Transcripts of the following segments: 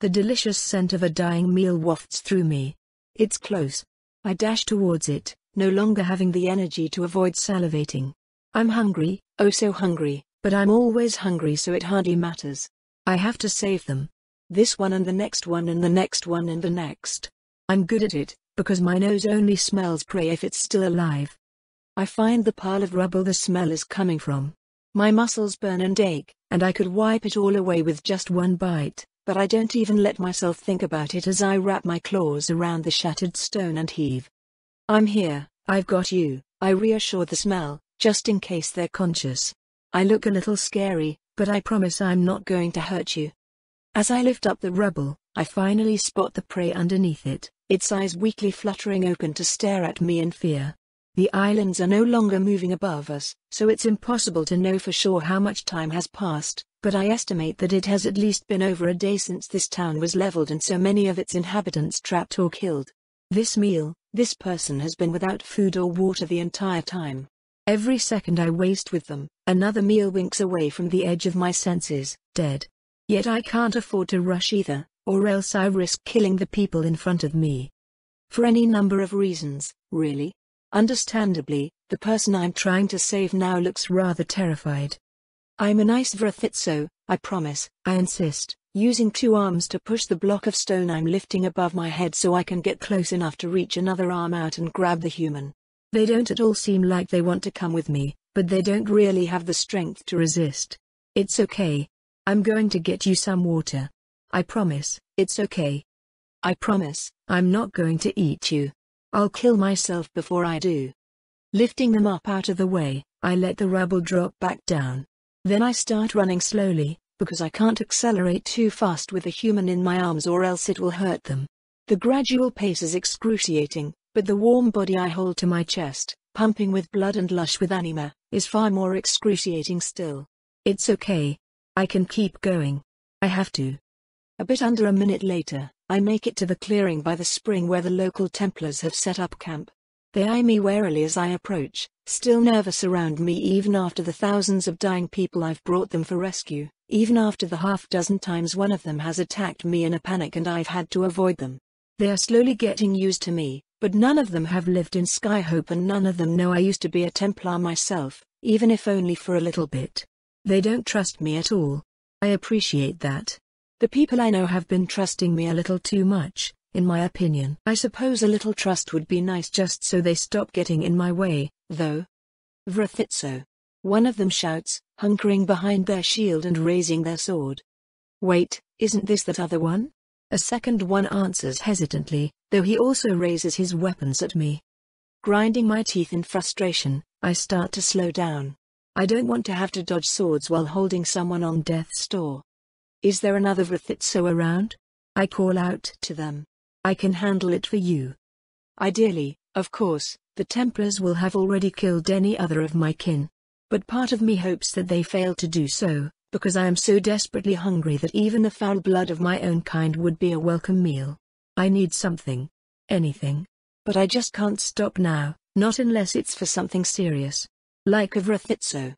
The delicious scent of a dying meal wafts through me. It's close. I dash towards it, no longer having the energy to avoid salivating. I'm hungry, oh so hungry, but I'm always hungry, so it hardly matters. I have to save them. This one and the next one and the next one and the next. I'm good at it, because my nose only smells prey if it's still alive. I find the pile of rubble the smell is coming from. My muscles burn and ache, and I could wipe it all away with just one bite, but I don't even let myself think about it as I wrap my claws around the shattered stone and heave. I'm here, I've got you, I reassure the smell, just in case they're conscious. I look a little scary, but I promise I'm not going to hurt you. As I lift up the rubble, I finally spot the prey underneath it, its eyes weakly fluttering open to stare at me in fear. The islands are no longer moving above us, so it's impossible to know for sure how much time has passed, but I estimate that it has at least been over a day since this town was leveled and so many of its inhabitants trapped or killed. This person has been without food or water the entire time. Every second I waste with them, another meal winks away from the edge of my senses, dead. Yet I can't afford to rush either, or else I risk killing the people in front of me. For any number of reasons, really. Understandably, the person I'm trying to save now looks rather terrified. I'm a nice Vrithitso, I promise, I insist, using two arms to push the block of stone I'm lifting above my head so I can get close enough to reach another arm out and grab the human. They don't at all seem like they want to come with me, but they don't really have the strength to resist. It's okay. I'm going to get you some water. I promise, it's okay. I promise, I'm not going to eat you. I'll kill myself before I do. Lifting them up out of the way, I let the rubble drop back down. Then I start running slowly, because I can't accelerate too fast with a human in my arms or else it will hurt them. The gradual pace is excruciating, but the warm body I hold to my chest, pumping with blood and lush with anima, is far more excruciating still. It's okay. I can keep going. I have to. A bit under a minute later, I make it to the clearing by the spring where the local Templars have set up camp. They eye me warily as I approach, still nervous around me even after the thousands of dying people I've brought them for rescue, even after the half-dozen times one of them has attacked me in a panic and I've had to avoid them. They are slowly getting used to me, but none of them have lived in Skyhope and none of them know I used to be a Templar myself, even if only for a little bit. They don't trust me at all. I appreciate that. The people I know have been trusting me a little too much, in my opinion. I suppose a little trust would be nice just so they stop getting in my way, though. Vrithitso. One of them shouts, hunkering behind their shield and raising their sword. Wait, isn't this that other one? A second one answers hesitantly, though he also raises his weapons at me. Grinding my teeth in frustration, I start to slow down. I don't want to have to dodge swords while holding someone on death's door. Is there another Vrithitso around? I call out to them. I can handle it for you. Ideally, of course, the Templars will have already killed any other of my kin. But part of me hopes that they fail to do so, because I am so desperately hungry that even the foul blood of my own kind would be a welcome meal. I need something. Anything. But I just can't stop now, not unless it's for something serious. Like a Vrithitso.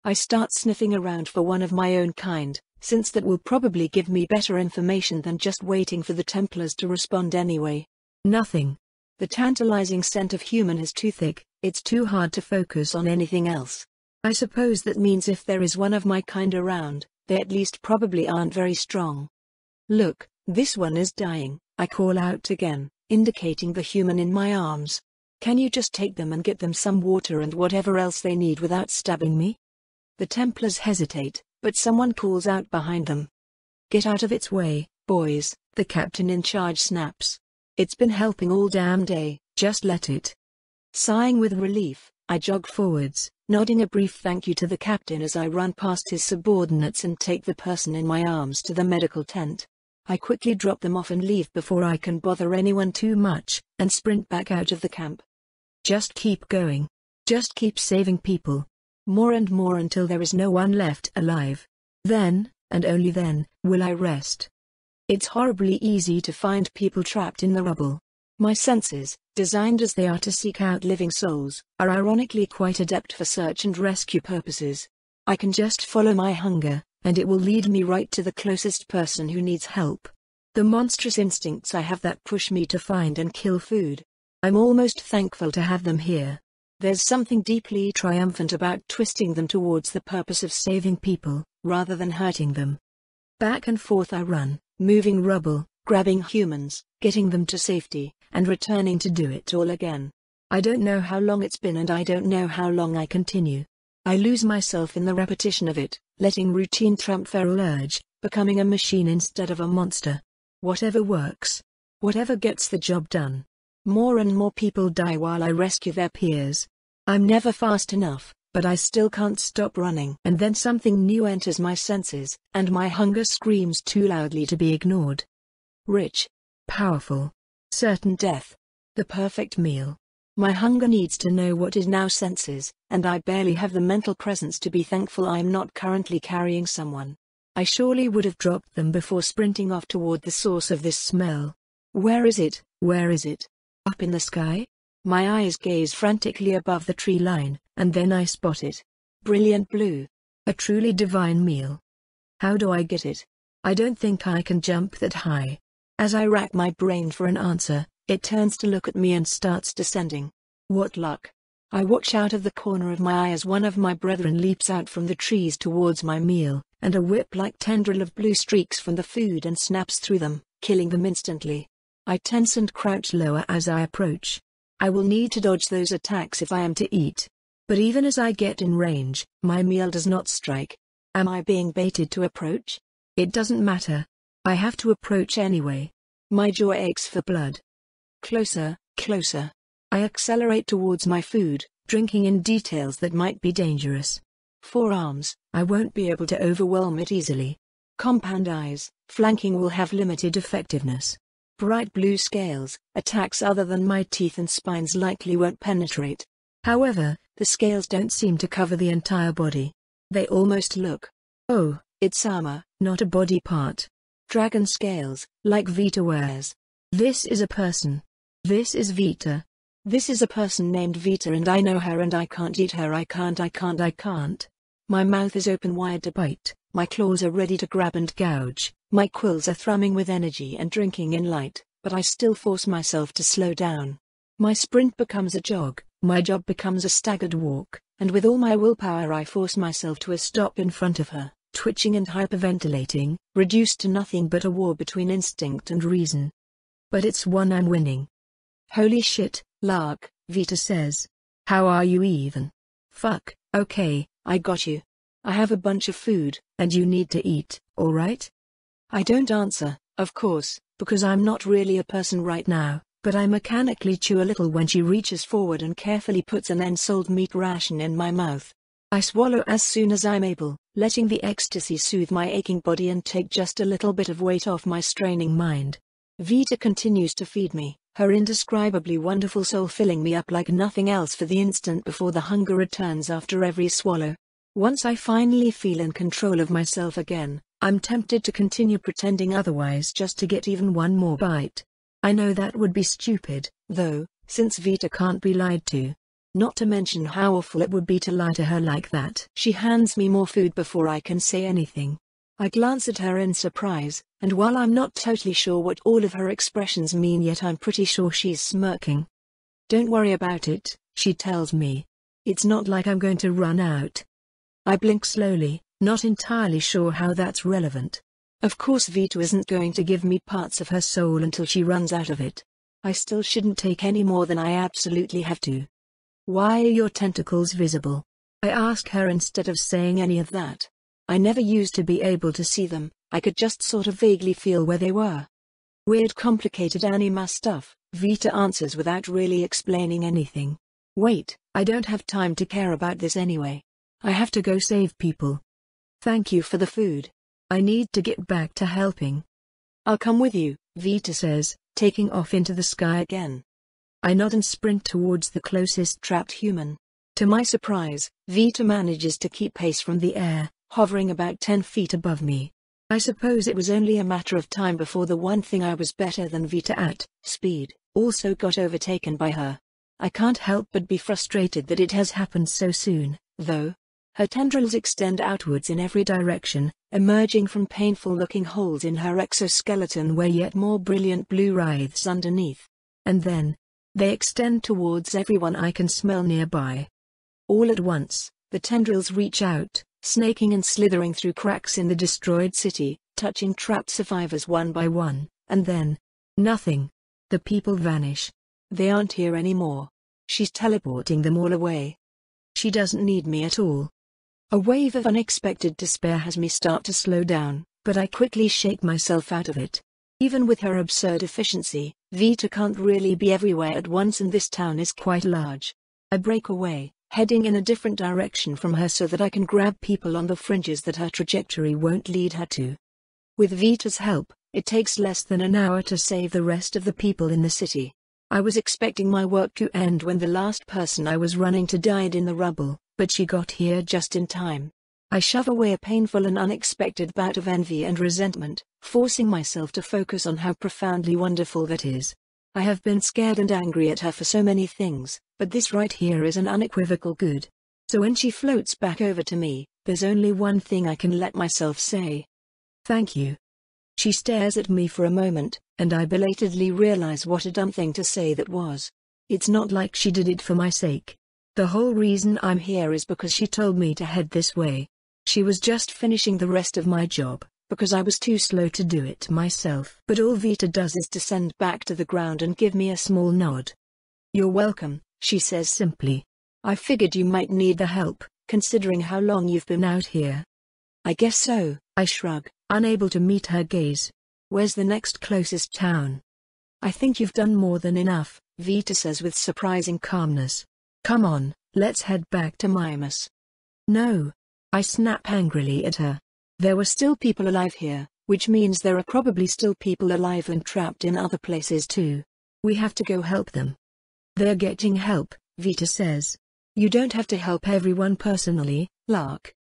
I start sniffing around for one of my own kind, since that will probably give me better information than just waiting for the Templars to respond anyway. Nothing. The tantalizing scent of human is too thick, it's too hard to focus on anything else. I suppose that means if there is one of my kind around, they at least probably aren't very strong. Look, this one is dying, I call out again, indicating the human in my arms. Can you just take them and get them some water and whatever else they need without stabbing me? The Templars hesitate, but someone calls out behind them. Get out of its way, boys, the captain in charge snaps. It's been helping all damn day, just let it. Sighing with relief, I jog forwards, nodding a brief thank you to the captain as I run past his subordinates and take the person in my arms to the medical tent. I quickly drop them off and leave before I can bother anyone too much, and sprint back out of the camp. Just keep going. Just keep saving people. More and more until there is no one left alive. Then, and only then, will I rest. It's horribly easy to find people trapped in the rubble. My senses, designed as they are to seek out living souls, are ironically quite adept for search and rescue purposes. I can just follow my hunger, and it will lead me right to the closest person who needs help. The monstrous instincts I have that push me to find and kill food. I'm almost thankful to have them here. There's something deeply triumphant about twisting them towards the purpose of saving people, rather than hurting them. Back and forth I run, moving rubble, grabbing humans, getting them to safety, and returning to do it all again. I don't know how long it's been and I don't know how long I continue. I lose myself in the repetition of it, letting routine trump feral urge, becoming a machine instead of a monster. Whatever works. Whatever gets the job done. More and more people die while I rescue their peers. I'm never fast enough, but I still can't stop running. And then something new enters my senses, and my hunger screams too loudly to be ignored. Rich. Powerful. Certain death. The perfect meal. My hunger needs to know what it now senses, and I barely have the mental presence to be thankful I am not currently carrying someone. I surely would have dropped them before sprinting off toward the source of this smell. Where is it? Where is it? Up in the sky? My eyes gaze frantically above the tree line, and then I spot it. Brilliant blue. A truly divine meal. How do I get it? I don't think I can jump that high. As I rack my brain for an answer, it turns to look at me and starts descending. What luck. I watch out of the corner of my eye as one of my brethren leaps out from the trees towards my meal, and a whip-like tendril of blue streaks from the food and snaps through them, killing them instantly. I tense and crouch lower as I approach. I will need to dodge those attacks if I am to eat. But even as I get in range, my meal does not strike. Am I being baited to approach? It doesn't matter. I have to approach anyway. My jaw aches for blood. Closer, closer. I accelerate towards my food, drinking in details that might be dangerous. Forearms, I won't be able to overwhelm it easily. Compound eyes, flanking will have limited effectiveness. Bright blue scales, attacks other than my teeth and spines likely won't penetrate. However, the scales don't seem to cover the entire body. They almost look. Oh, it's armor, not a body part. Dragon scales, like Vita wears. This is a person. This is Vita. This is a person named Vita and I know her and I can't eat her. I can't. My mouth is open wide to bite, my claws are ready to grab and gouge, my quills are thrumming with energy and drinking in light, but I still force myself to slow down. My sprint becomes a jog, my jog becomes a staggered walk, and with all my willpower I force myself to a stop in front of her, twitching and hyperventilating, reduced to nothing but a war between instinct and reason. But it's one I'm winning. Holy shit, Lark, Vita says. How are you even? Fuck, okay, I got you. I have a bunch of food, and you need to eat, alright? I don't answer, of course, because I'm not really a person right now, but I mechanically chew a little when she reaches forward and carefully puts an ensouled meat ration in my mouth. I swallow as soon as I'm able, letting the ecstasy soothe my aching body and take just a little bit of weight off my straining mind. Vita continues to feed me, her indescribably wonderful soul filling me up like nothing else for the instant before the hunger returns after every swallow. Once I finally feel in control of myself again, I'm tempted to continue pretending otherwise just to get even one more bite. I know that would be stupid, though, since Vita can't be lied to. Not to mention how awful it would be to lie to her like that. She hands me more food before I can say anything. I glance at her in surprise, and while I'm not totally sure what all of her expressions mean yet I'm pretty sure she's smirking. Don't worry about it, she tells me. It's not like I'm going to run out. I blink slowly, not entirely sure how that's relevant. Of course Vita isn't going to give me parts of her soul until she runs out of it. I still shouldn't take any more than I absolutely have to. Why are your tentacles visible? I ask her instead of saying any of that. I never used to be able to see them, I could just sort of vaguely feel where they were. Weird complicated anima stuff, Vita answers without really explaining anything. Wait, I don't have time to care about this anyway. I have to go save people. Thank you for the food. I need to get back to helping. I'll come with you, Vita says, taking off into the sky again. I nod and sprint towards the closest trapped human. To my surprise, Vita manages to keep pace from the air, hovering about 10 feet above me. I suppose it was only a matter of time before the one thing I was better than Vita at, speed, also got overtaken by her. I can't help but be frustrated that it has happened so soon, though. Her tendrils extend outwards in every direction, emerging from painful-looking holes in her exoskeleton where yet more brilliant blue writhes underneath. And then, they extend towards everyone I can smell nearby. All at once, the tendrils reach out, snaking and slithering through cracks in the destroyed city, touching trapped survivors one by one, and then, nothing. The people vanish. They aren't here anymore. She's teleporting them all away. She doesn't need me at all. A wave of unexpected despair has me start to slow down, but I quickly shake myself out of it. Even with her absurd efficiency, Vita can't really be everywhere at once and this town is quite large. I break away, heading in a different direction from her so that I can grab people on the fringes that her trajectory won't lead her to. With Vita's help, it takes less than an hour to save the rest of the people in the city. I was expecting my work to end when the last person I was running to died in the rubble, but she got here just in time. I shove away a painful and unexpected bout of envy and resentment, forcing myself to focus on how profoundly wonderful that is. I have been scared and angry at her for so many things, but this right here is an unequivocal good. So when she floats back over to me, there's only one thing I can let myself say. Thank you. She stares at me for a moment, and I belatedly realize what a dumb thing to say that was. It's not like she did it for my sake. The whole reason I'm here is because she told me to head this way. She was just finishing the rest of my job, because I was too slow to do it myself. But all Vita does is descend back to the ground and give me a small nod. You're welcome, she says simply. I figured you might need the help, considering how long you've been out here. I guess so, I shrug, unable to meet her gaze. Where's the next closest town? I think you've done more than enough, Vita says with surprising calmness. Come on, let's head back to Mimas. No. I snap angrily at her. There were still people alive here, which means there are probably still people alive and trapped in other places too. We have to go help them. They're getting help, Vita says. You don't have to help everyone personally, Lark.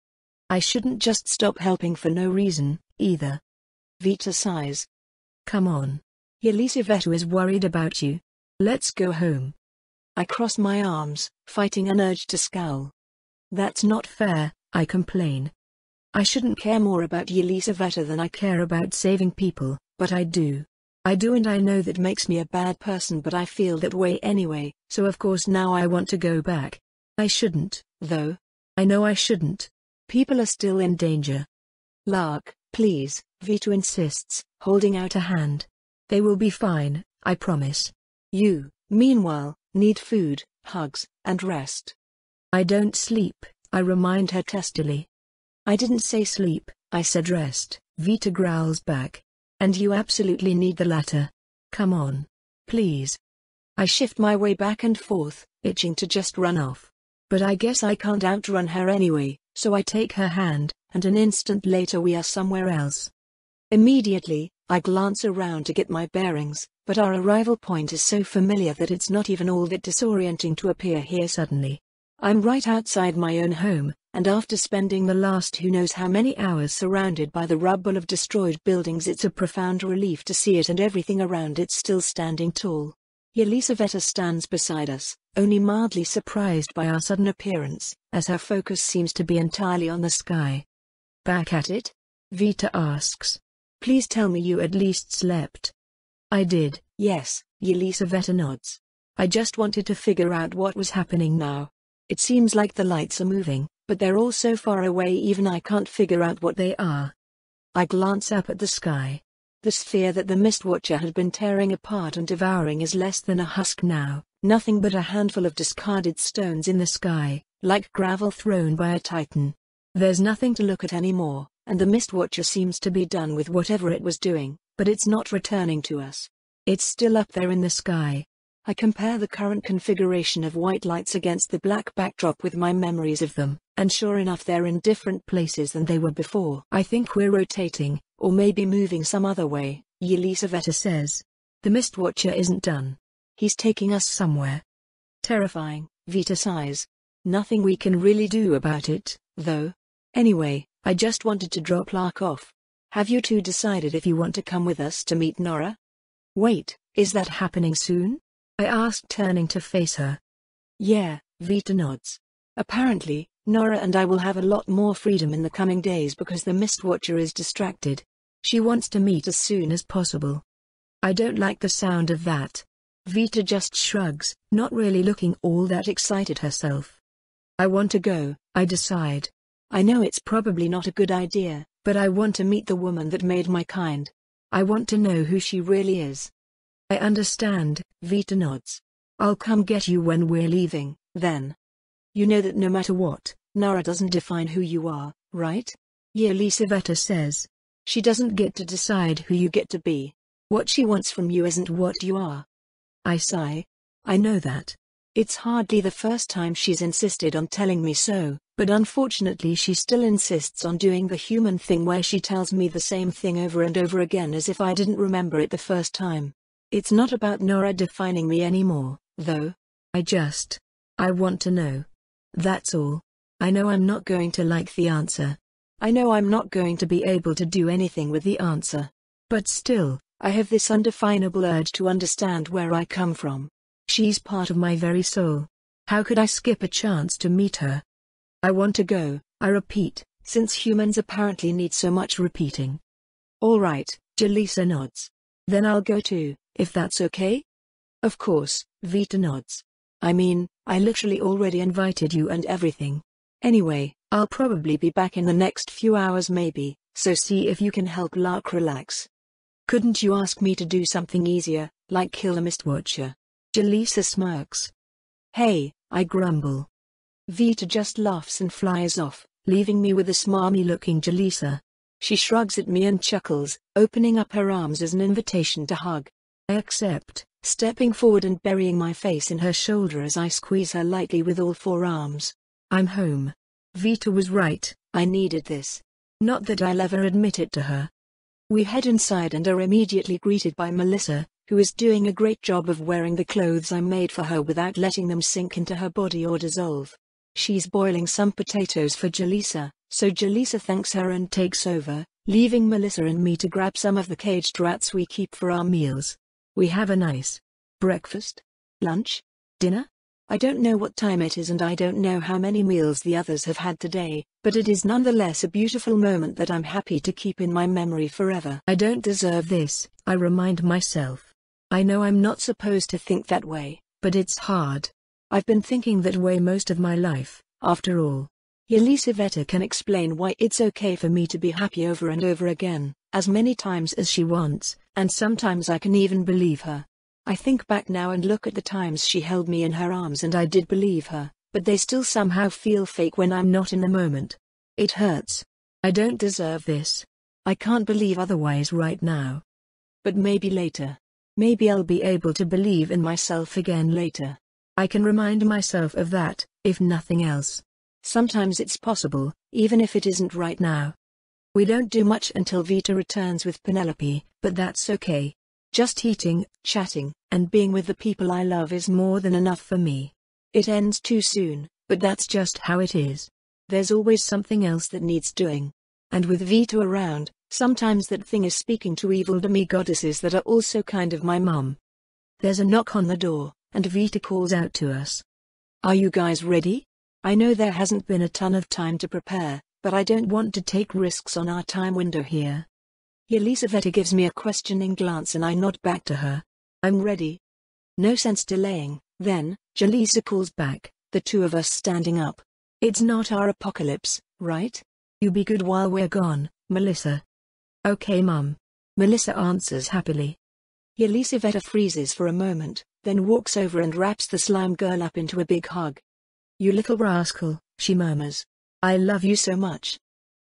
I shouldn't just stop helping for no reason, either. Vita sighs. Come on. Yelizaveta is worried about you. Let's go home. I cross my arms, fighting an urge to scowl. That's not fair, I complain. I shouldn't care more about Yelizaveta than I care about saving people, but I do. And I know that makes me a bad person, but I feel that way anyway, so of course now I want to go back. I shouldn't, though. I know I shouldn't. People are still in danger. Lark, please, Vita insists, holding out a hand. They will be fine, I promise. You, meanwhile, need food, hugs, and rest. I don't sleep, I remind her testily. I didn't say sleep, I said rest, Vita growls back. And you absolutely need the latter. Come on. Please. I shift my way back and forth, itching to just run off. But I guess I can't outrun her anyway, so I take her hand, and an instant later we are somewhere else. Immediately, I glance around to get my bearings, but our arrival point is so familiar that it's not even all that disorienting to appear here suddenly. I'm right outside my own home, and after spending the last who knows how many hours surrounded by the rubble of destroyed buildings, it's a profound relief to see it and everything around it still standing tall. Yelizaveta stands beside us, only mildly surprised by our sudden appearance, as her focus seems to be entirely on the sky. Back at it? Vita asks. Please tell me you at least slept. I did, yes, Yelizaveta nods. I just wanted to figure out what was happening now. It seems like the lights are moving, but they're all so far away even I can't figure out what they are. I glance up at the sky. The sphere that the Mistwatcher had been tearing apart and devouring is less than a husk now, nothing but a handful of discarded stones in the sky, like gravel thrown by a titan. There's nothing to look at anymore, and the Mistwatcher seems to be done with whatever it was doing, but it's not returning to us. It's still up there in the sky. I compare the current configuration of white lights against the black backdrop with my memories of them, and sure enough they're in different places than they were before. I think we're rotating, or maybe moving some other way, Yelizaveta says. The Mistwatcher isn't done. He's taking us somewhere. Terrifying, Vita sighs. Nothing we can really do about it, though. Anyway, I just wanted to drop Lark off. Have you two decided if you want to come with us to meet Nora? Wait, is that happening soon? I asked, turning to face her. Yeah, Vita nods. Apparently, Nora and I will have a lot more freedom in the coming days because the Mistwatcher is distracted. She wants to meet as soon as possible. I don't like the sound of that. Vita just shrugs, not really looking all that excited herself. I want to go, I decide. I know it's probably not a good idea, but I want to meet the woman that made my kind. I want to know who she really is. I understand, Vita nods. I'll come get you when we're leaving, then. You know that no matter what, Nora doesn't define who you are, right? Yelisaveta says. She doesn't get to decide who you get to be. What she wants from you isn't what you are. I sigh. I know that. It's hardly the first time she's insisted on telling me so, but unfortunately she still insists on doing the human thing where she tells me the same thing over and over again as if I didn't remember it the first time. It's not about Nora defining me anymore, though. I want to know. That's all. I know I'm not going to like the answer. I know I'm not going to be able to do anything with the answer. But still, I have this undefinable urge to understand where I come from. She's part of my very soul. How could I skip a chance to meet her? I want to go, I repeat, since humans apparently need so much repeating. All right, Jaleesa nods. Then I'll go too, if that's okay? Of course, Vita nods. I mean, I literally already invited you and everything. Anyway, I'll probably be back in the next few hours maybe, so see if you can help Lark relax. Couldn't you ask me to do something easier, like kill a Mistwatcher? Jaleesa smirks. Hey, I grumble. Vita just laughs and flies off, leaving me with a smarmy-looking Jaleesa. She shrugs at me and chuckles, opening up her arms as an invitation to hug. I accept, stepping forward and burying my face in her shoulder as I squeeze her lightly with all four arms. I'm home. Vita was right, I needed this. Not that I'll ever admit it to her. We head inside and are immediately greeted by Melissa, who is doing a great job of wearing the clothes I made for her without letting them sink into her body or dissolve. She's boiling some potatoes for Jaleesa, so Jaleesa thanks her and takes over, leaving Melissa and me to grab some of the caged rats we keep for our meals. We have a nice breakfast, lunch, dinner? I don't know what time it is and I don't know how many meals the others have had today, but it is nonetheless a beautiful moment that I'm happy to keep in my memory forever. I don't deserve this, I remind myself. I know I'm not supposed to think that way, but it's hard. I've been thinking that way most of my life, after all. Yelisaveta can explain why it's okay for me to be happy over and over again, as many times as she wants, and sometimes I can even believe her. I think back now and look at the times she held me in her arms and I did believe her, but they still somehow feel fake when I'm not in the moment. It hurts. I don't deserve this. I can't believe otherwise right now. But maybe later. Maybe I'll be able to believe in myself again later. I can remind myself of that, if nothing else. Sometimes it's possible, even if it isn't right now. We don't do much until Vita returns with Penelope, but that's okay. Just eating, chatting, and being with the people I love is more than enough for me. It ends too soon, but that's just how it is. There's always something else that needs doing. And with Vita around, sometimes that thing is speaking to evil demi-goddesses that are also kind of my mum. There's a knock on the door, and Vita calls out to us. Are you guys ready? I know there hasn't been a ton of time to prepare, but I don't want to take risks on our time window here. Yelisaveta gives me a questioning glance and I nod back to her. I'm ready. No sense delaying, then, Jaleesa calls back, the two of us standing up. It's not our apocalypse, right? You be good while we're gone, Melissa. Okay, Mum. Melissa answers happily. Yelisaveta freezes for a moment, then walks over and wraps the slime girl up into a big hug. You little rascal, she murmurs. I love you so much.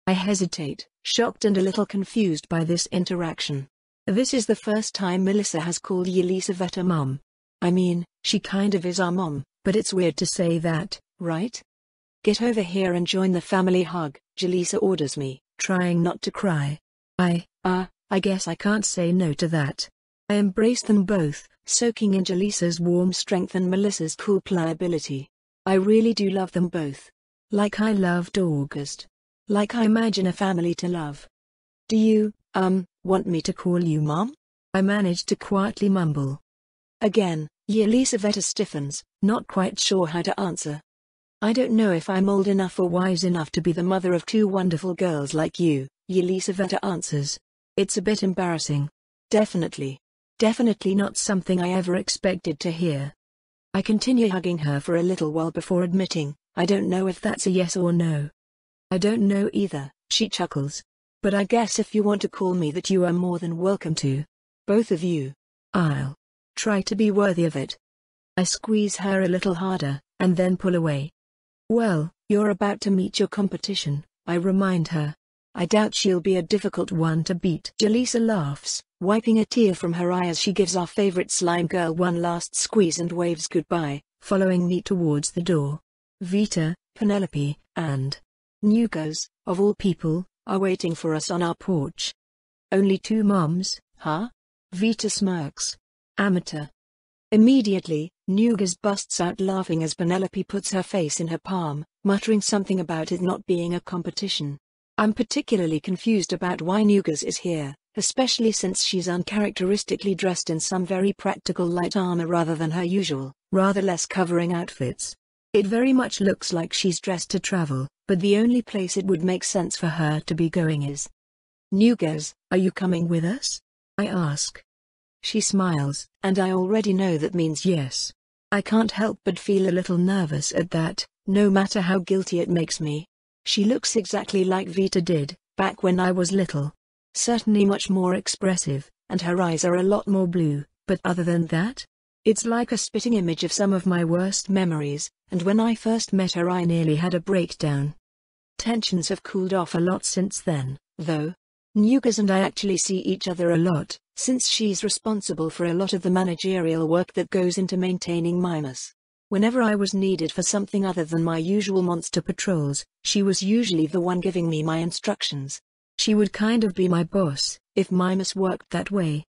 I hesitate, shocked and a little confused by this interaction. This is the first time Melissa has called Yelisaveta Mum. I mean, she kind of is our mom, but it's weird to say that, right? Get over here and join the family hug, Jaleesa orders me, trying not to cry. I guess I can't say no to that. I embrace them both, soaking in Jaleesa's warm strength and Melissa's cool pliability. I really do love them both. Like I loved August. Like I imagine a family to love. Do you, want me to call you Mom? I managed to quietly mumble. Again, Yelisaveta stiffens, not quite sure how to answer. I don't know if I'm old enough or wise enough to be the mother of two wonderful girls like you, Yelisaveta answers. It's a bit embarrassing. Definitely. Definitely not something I ever expected to hear. I continue hugging her for a little while before admitting, I don't know if that's a yes or no. I don't know either, she chuckles. But I guess if you want to call me that, you are more than welcome to. Both of you. I'll try to be worthy of it. I squeeze her a little harder, and then pull away. Well, you're about to meet your competition, I remind her. I doubt she'll be a difficult one to beat. Jaleesa laughs, wiping a tear from her eye as she gives our favorite slime girl one last squeeze and waves goodbye, following me towards the door. Vita, Penelope, and Nugas, of all people, are waiting for us on our porch. Only two moms, huh? Vita smirks. Amateur. Immediately, Nugas busts out laughing as Penelope puts her face in her palm, muttering something about it not being a competition. I'm particularly confused about why Nugas is here, especially since she's uncharacteristically dressed in some very practical light armor rather than her usual, rather less covering outfits. It very much looks like she's dressed to travel, but the only place it would make sense for her to be going is. Nugas, are you coming with us? I ask. She smiles, and I already know that means yes. I can't help but feel a little nervous at that, no matter how guilty it makes me. She looks exactly like Vita did, back when I was little. Certainly much more expressive, and her eyes are a lot more blue, but other than that? It's like a spitting image of some of my worst memories, and when I first met her I nearly had a breakdown. Tensions have cooled off a lot since then, though. Nugas and I actually see each other a lot, since she's responsible for a lot of the managerial work that goes into maintaining Mimas. Whenever I was needed for something other than my usual monster patrols, she was usually the one giving me my instructions. She would kind of be my boss, if Mimas worked that way.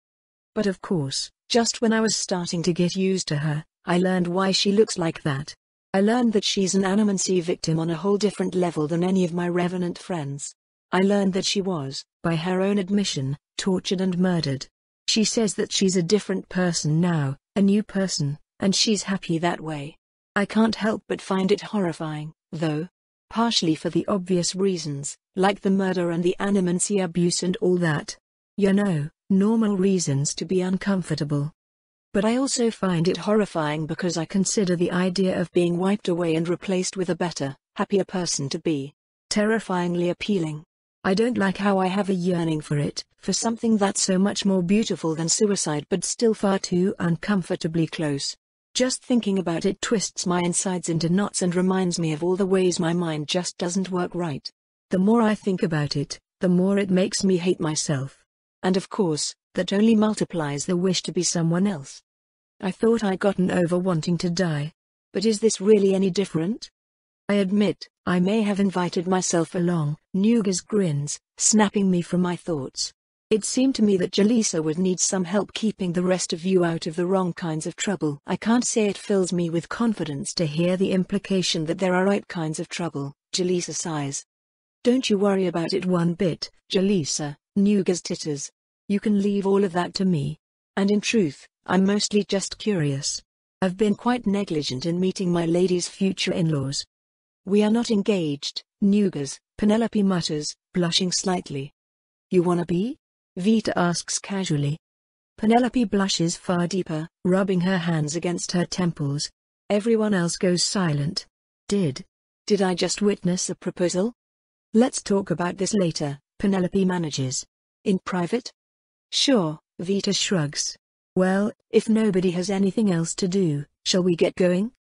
But of course, just when I was starting to get used to her, I learned why she looks like that. I learned that she's an animancy victim on a whole different level than any of my revenant friends. I learned that she was, by her own admission, tortured and murdered. She says that she's a different person now, a new person, and she's happy that way. I can't help but find it horrifying, though. Partially for the obvious reasons, like the murder and the animancy abuse and all that. You know, normal reasons to be uncomfortable. But I also find it horrifying because I consider the idea of being wiped away and replaced with a better, happier person to be terrifyingly appealing. I don't like how I have a yearning for it, for something that's so much more beautiful than suicide but still far too uncomfortably close. Just thinking about it twists my insides into knots and reminds me of all the ways my mind just doesn't work right. The more I think about it, the more it makes me hate myself. And of course, that only multiplies the wish to be someone else. I thought I'd gotten over wanting to die. But is this really any different? I admit, I may have invited myself along. Nugas grins, snapping me from my thoughts. It seemed to me that Jaleesa would need some help keeping the rest of you out of the wrong kinds of trouble. I can't say it fills me with confidence to hear the implication that there are right kinds of trouble. Jaleesa sighs. Don't you worry about it one bit, Jaleesa, Nugas titters. You can leave all of that to me. And in truth, I'm mostly just curious. I've been quite negligent in meeting my lady's future in-laws. We are not engaged, Nugas, Penelope mutters, blushing slightly. You wanna be? Vita asks casually. Penelope blushes far deeper, rubbing her hands against her temples. Everyone else goes silent. Did I just witness a proposal? Let's talk about this later, Penelope manages. In private? Sure, Vita shrugs. Well, if nobody has anything else to do, shall we get going?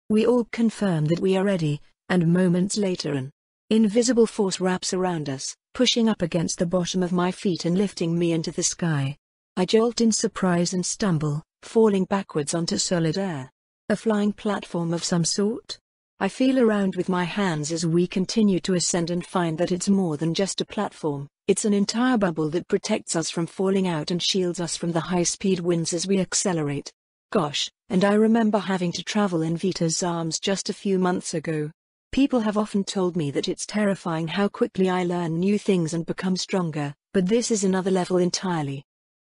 We all confirm that we are ready, and moments later an invisible force wraps around us, pushing up against the bottom of my feet and lifting me into the sky. I jolt in surprise and stumble, falling backwards onto solid air. A flying platform of some sort? I feel around with my hands as we continue to ascend and find that it's more than just a platform, it's an entire bubble that protects us from falling out and shields us from the high-speed winds as we accelerate. Gosh, and I remember having to travel in Vita's arms just a few months ago. People have often told me that it's terrifying how quickly I learn new things and become stronger, but this is another level entirely.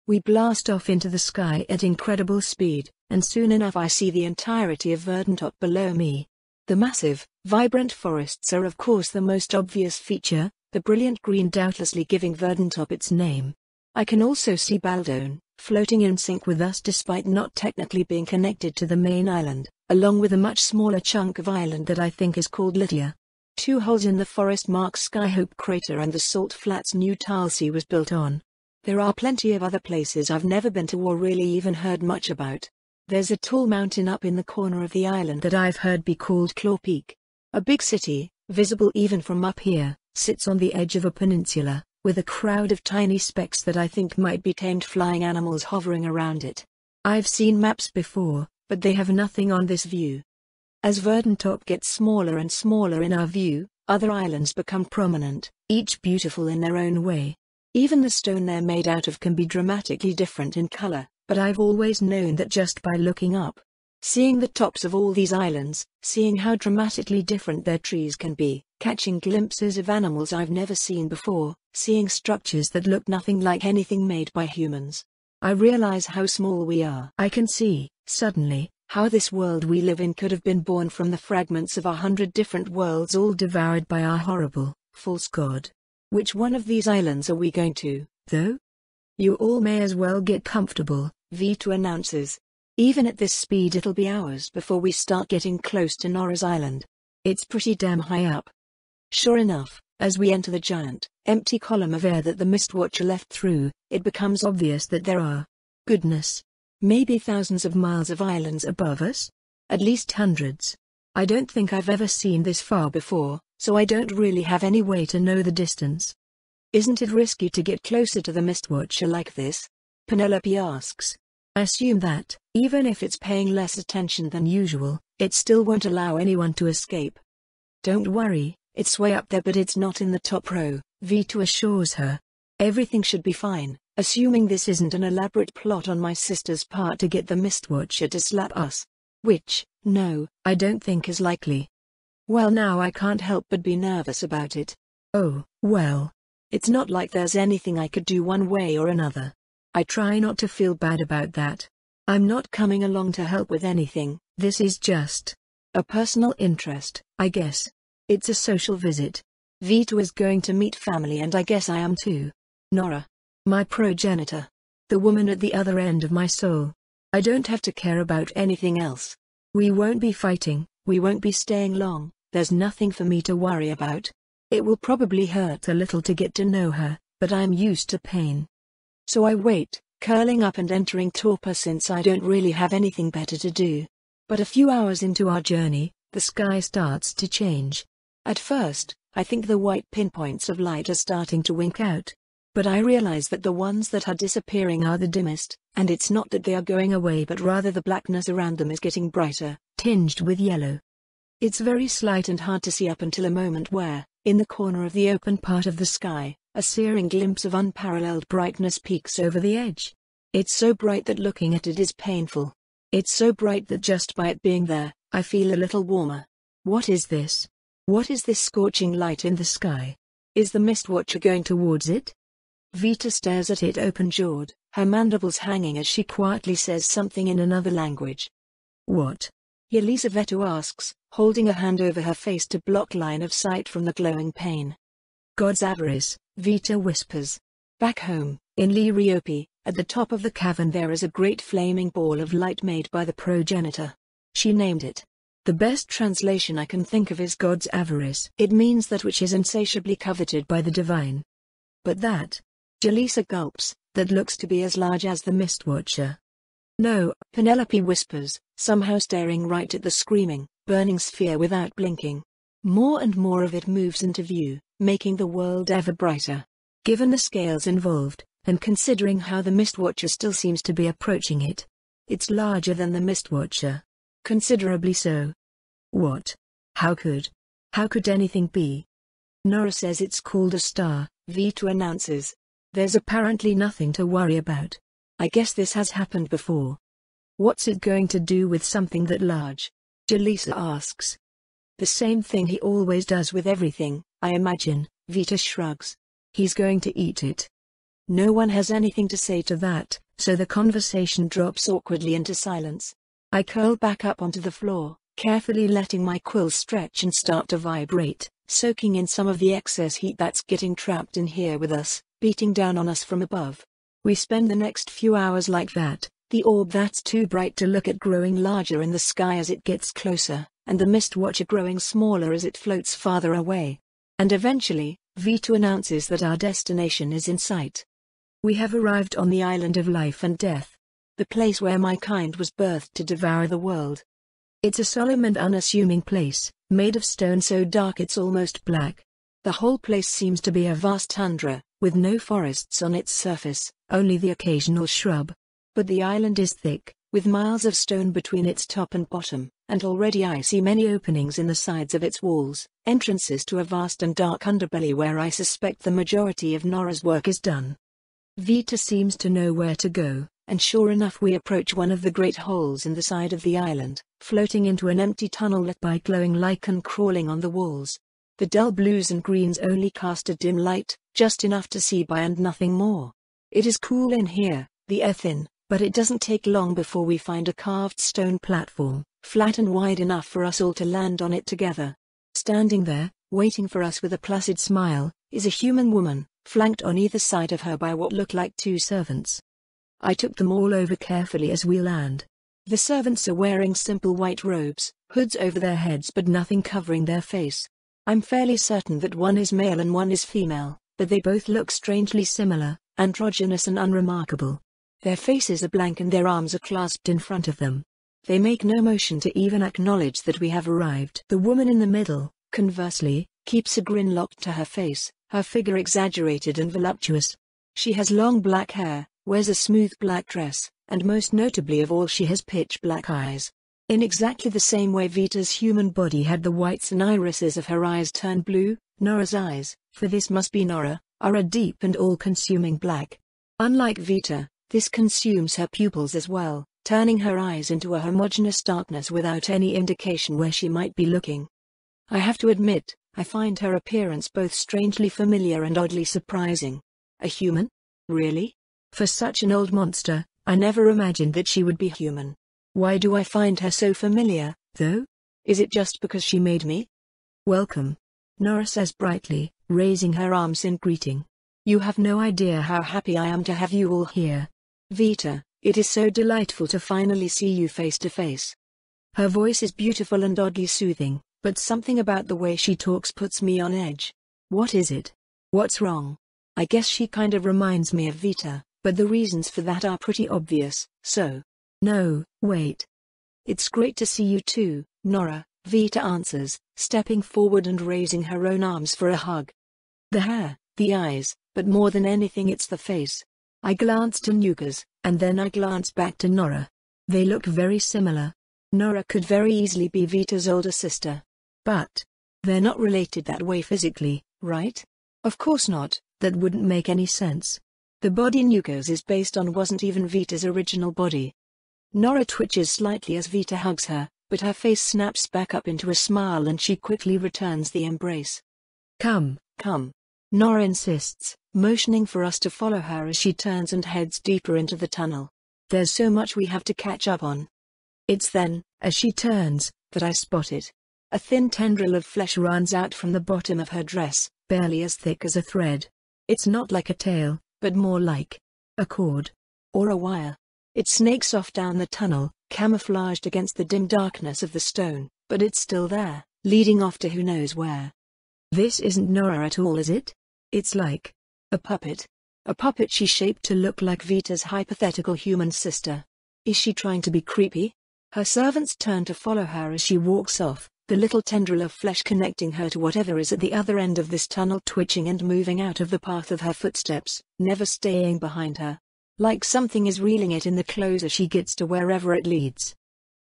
We blast off into the sky at incredible speed, and soon enough I see the entirety of Verdantop below me. The massive, vibrant forests are of course the most obvious feature, the brilliant green doubtlessly giving Verdantop its name. I can also see Baldone, floating in sync with us despite not technically being connected to the main island, along with a much smaller chunk of island that I think is called Lydia. 2 holes in the forest mark Skyhope Crater and the salt flats New Talsea was built on. There are plenty of other places I've never been to or really even heard much about. There's a tall mountain up in the corner of the island that I've heard be called Claw Peak. A big city, visible even from up here, sits on the edge of a peninsula, with a crowd of tiny specks that I think might be tamed flying animals hovering around it. I've seen maps before, but they have nothing on this view. As Verdantop gets smaller and smaller in our view, other islands become prominent, each beautiful in their own way. Even the stone they're made out of can be dramatically different in color, but I've always known that just by looking up. Seeing the tops of all these islands, seeing how dramatically different their trees can be, catching glimpses of animals I've never seen before, seeing structures that look nothing like anything made by humans. I realize how small we are. I can see, suddenly, how this world we live in could have been born from the fragments of 100 different worlds all devoured by our horrible, false god. Which one of these islands are we going to, though? You all may as well get comfortable, V2 announces. Even at this speed it'll be hours before we start getting close to Nora's Island. It's pretty damn high up. Sure enough, as we enter the giant, empty column of air that the Mistwatcher left through, it becomes obvious that there are, goodness, maybe thousands of miles of islands above us? At least hundreds. I don't think I've ever seen this far before, so I don't really have any way to know the distance. Isn't it risky to get closer to the Mistwatcher like this? Penelope asks. I assume that, even if it's paying less attention than usual, it still won't allow anyone to escape. Don't worry, it's way up there but it's not in the top row, V2 assures her. Everything should be fine, assuming this isn't an elaborate plot on my sister's part to get the Mistwatcher to slap us. Which, no, I don't think is likely. Well, now I can't help but be nervous about it. Oh, well. It's not like there's anything I could do one way or another. I try not to feel bad about that. I'm not coming along to help with anything, this is just a personal interest, I guess. It's a social visit. V2 is going to meet family and I guess I am too. Nora. My progenitor. The woman at the other end of my soul. I don't have to care about anything else. We won't be fighting, we won't be staying long, there's nothing for me to worry about. It will probably hurt a little to get to know her, but I'm used to pain. So I wait, curling up and entering torpor since I don't really have anything better to do. But a few hours into our journey, the sky starts to change. At first, I think the white pinpoints of light are starting to wink out. But I realize that the ones that are disappearing are the dimmest, and it's not that they are going away but rather the blackness around them is getting brighter, tinged with yellow. It's very slight and hard to see up until a moment where, in the corner of the open part of the sky, a searing glimpse of unparalleled brightness peeks over the edge. It's so bright that looking at it is painful. It's so bright that just by it being there, I feel a little warmer. What is this? What is this scorching light in the sky? Is the Mistwatcher going towards it? Vita stares at it open-jawed, her mandibles hanging as she quietly says something in another language. What? Yelisavetu asks, holding a hand over her face to block line of sight from the glowing pain. God's avarice, Vita whispers. Back home, in Liriope, at the top of the cavern there is a great flaming ball of light made by the progenitor. She named it. The best translation I can think of is God's avarice. It means that which is insatiably coveted by the divine. But that, Jalisa gulps, that looks to be as large as the Mistwatcher. No, Penelope whispers, somehow staring right at the screaming, burning sphere without blinking. More and more of it moves into view, making the world ever brighter. Given the scales involved, and considering how the Mistwatcher still seems to be approaching it, it's larger than the Mistwatcher. Considerably so. What? How could anything be? Nora says it's called a star, V2 announces. There's apparently nothing to worry about. I guess this has happened before. What's it going to do with something that large? Jalisa asks. The same thing he always does with everything, I imagine, Vita shrugs. He's going to eat it. No one has anything to say to that, so the conversation drops awkwardly into silence. I curl back up onto the floor, carefully letting my quills stretch and start to vibrate, soaking in some of the excess heat that's getting trapped in here with us, beating down on us from above. We spend the next few hours like that, the orb that's too bright to look at growing larger in the sky as it gets closer, and the mist watcher growing smaller as it floats farther away. And eventually, Vita announces that our destination is in sight. We have arrived on the island of life and death. The place where my kind was birthed to devour the world. It's a solemn and unassuming place, made of stone so dark it's almost black. The whole place seems to be a vast tundra, with no forests on its surface, only the occasional shrub. But the island is thick, with miles of stone between its top and bottom, and already I see many openings in the sides of its walls, entrances to a vast and dark underbelly where I suspect the majority of Nora's work is done. Vita seems to know where to go, and sure enough we approach one of the great holes in the side of the island, floating into an empty tunnel lit by glowing lichen crawling on the walls. The dull blues and greens only cast a dim light, just enough to see by and nothing more. It is cool in here, the air thin, but it doesn't take long before we find a carved stone platform, flat and wide enough for us all to land on it together. Standing there, waiting for us with a placid smile, is a human woman, flanked on either side of her by what look like two servants. I took them all over carefully as we land. The servants are wearing simple white robes, hoods over their heads but nothing covering their face. I'm fairly certain that one is male and one is female, but they both look strangely similar, androgynous and unremarkable. Their faces are blank and their arms are clasped in front of them. They make no motion to even acknowledge that we have arrived. The woman in the middle, conversely, keeps a grin locked to her face, her figure exaggerated and voluptuous. She has long black hair, wears a smooth black dress, and most notably of all she has pitch black eyes. In exactly the same way Vita's human body had the whites and irises of her eyes turn blue, Nora's eyes, for this must be Nora, are a deep and all-consuming black. Unlike Vita, this consumes her pupils as well, turning her eyes into a homogeneous darkness without any indication where she might be looking. I have to admit, I find her appearance both strangely familiar and oddly surprising. A human? Really? For such an old monster, I never imagined that she would be human. Why do I find her so familiar, though? Is it just because she made me? Welcome, Nora says brightly, raising her arms in greeting. You have no idea how happy I am to have you all here. Vita, it is so delightful to finally see you face to face. Her voice is beautiful and oddly soothing, but something about the way she talks puts me on edge. What is it? What's wrong? I guess she kind of reminds me of Vita, but the reasons for that are pretty obvious, so. No, wait. It's great to see you too, Nora, Vita answers, stepping forward and raising her own arms for a hug. The hair, the eyes, but more than anything it's the face. I glance to Nuka's, and then I glance back to Nora. They look very similar. Nora could very easily be Vita's older sister. But they're not related that way physically, right? Of course not, that wouldn't make any sense. The body Nuka's is based on wasn't even Vita's original body. Nora twitches slightly as Vita hugs her, but her face snaps back up into a smile and she quickly returns the embrace. Come, come. Nora insists, motioning for us to follow her as she turns and heads deeper into the tunnel. There's so much we have to catch up on. It's then, as she turns, that I spot it. A thin tendril of flesh runs out from the bottom of her dress, barely as thick as a thread. It's not like a tail, but more like a cord. Or a wire. It snakes off down the tunnel, camouflaged against the dim darkness of the stone, but it's still there, leading off to who knows where. This isn't Nora at all, is it? It's like a puppet. A puppet she shaped to look like Vita's hypothetical human sister. Is she trying to be creepy? Her servants turn to follow her as she walks off, the little tendril of flesh connecting her to whatever is at the other end of this tunnel twitching and moving out of the path of her footsteps, never staying behind her. Like something is reeling it in the closer she gets to wherever it leads.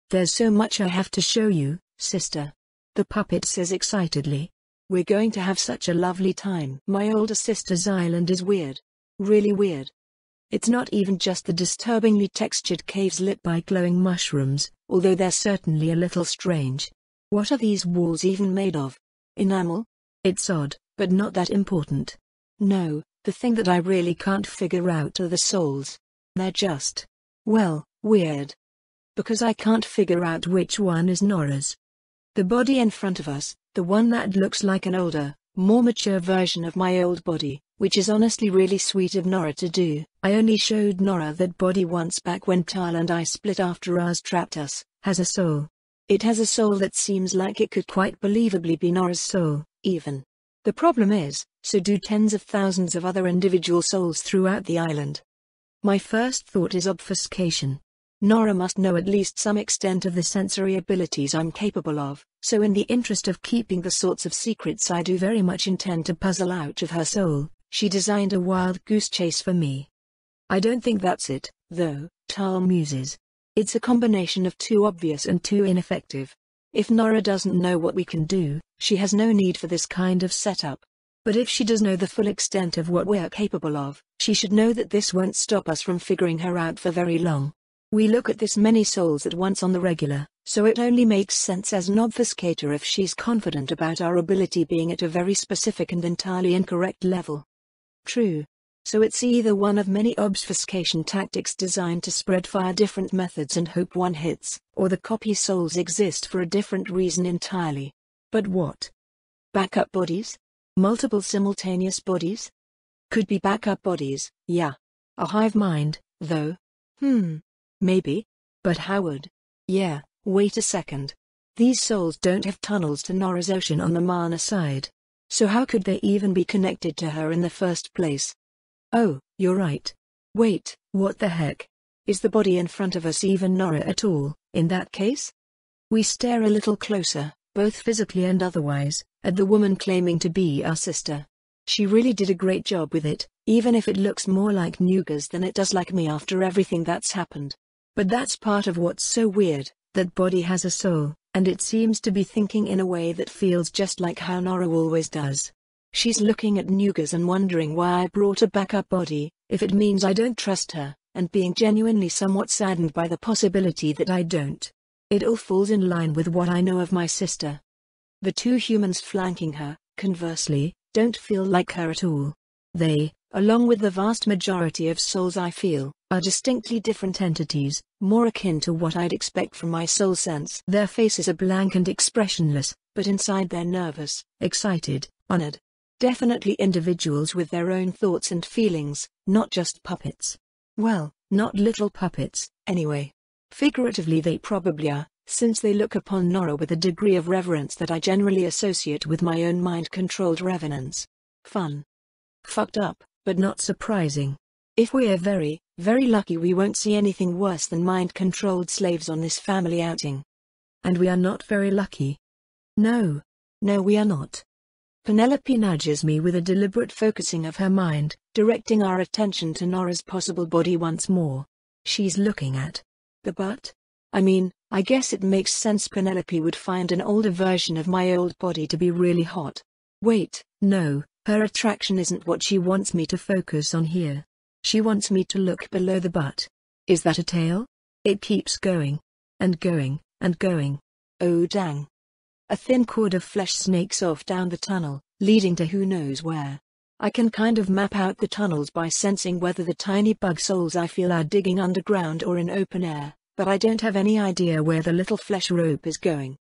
There's so much I have to show you, sister. The puppet says excitedly. We're going to have such a lovely time. My older sister's island is weird. Really weird. It's not even just the disturbingly textured caves lit by glowing mushrooms, although they're certainly a little strange. What are these walls even made of? Enamel? It's odd, but not that important. No, the thing that I really can't figure out are the souls. They're just, well, weird. because I can't figure out which one is Nora's. The body in front of us, the one that looks like an older, more mature version of my old body, which is honestly really sweet of Nora to do. I only showed Nora that body once back when Tal and I split after Raz trapped us, has a soul. It has a soul that seems like it could quite believably be Nora's soul, even. The problem is, so do tens of thousands of other individual souls throughout the island. My first thought is obfuscation. Nora must know at least some extent of the sensory abilities I'm capable of, so in the interest of keeping the sorts of secrets I do very much intend to puzzle out of her soul, she designed a wild goose chase for me. I don't think that's it, though, Tal muses. It's a combination of too obvious and too ineffective. If Nora doesn't know what we can do, she has no need for this kind of setup. But if she does know the full extent of what we're capable of, she should know that this won't stop us from figuring her out for very long. We look at this many souls at once on the regular, so it only makes sense as an obfuscator if she's confident about our ability being at a very specific and entirely incorrect level. True. So it's either one of many obfuscation tactics designed to spread fire different methods and hope one hits, or the copy souls exist for a different reason entirely. But what? Backup bodies? Multiple simultaneous bodies? Could be backup bodies, yeah. A hive mind, though. Maybe. But Howard. Yeah, wait a second. These souls don't have tunnels to Nora's ocean on the Mana side. So how could they even be connected to her in the first place? Oh, you're right. Wait, what the heck? Is the body in front of us even Nora at all, in that case? We stare a little closer, both physically and otherwise, at the woman claiming to be our sister. She really did a great job with it, even if it looks more like Nuga's than it does like me after everything that's happened. But that's part of what's so weird, that body has a soul, and it seems to be thinking in a way that feels just like how Nora always does. She's looking at Nuga's and wondering why I brought a backup body, if it means I don't trust her, and being genuinely somewhat saddened by the possibility that I don't. It all falls in line with what I know of my sister. The two humans flanking her, conversely, don't feel like her at all. They, along with the vast majority of souls I feel, are distinctly different entities, more akin to what I'd expect from my soul sense. Their faces are blank and expressionless, but inside they're nervous, excited, honored. Definitely individuals with their own thoughts and feelings, not just puppets. Well, not little puppets, anyway. Figuratively they probably are, since they look upon Nora with a degree of reverence that I generally associate with my own mind-controlled reverence. Fun. Fucked up, but not surprising. If we're very, very lucky we won't see anything worse than mind-controlled slaves on this family outing. And we are not very lucky. No. No, we are not. Penelope nudges me with a deliberate focusing of her mind, directing our attention to Nora's possible body once more. She's looking at the butt? I mean, I guess it makes sense Penelope would find an older version of my old body to be really hot. Wait, no, her attraction isn't what she wants me to focus on here. She wants me to look below the butt. Is that a tail? It keeps going. And going, and going. Oh dang. A thin cord of flesh snakes off down the tunnel, leading to who knows where. I can kind of map out the tunnels by sensing whether the tiny bug souls I feel are digging underground or in open air, but I don't have any idea where the little flesh rope is going.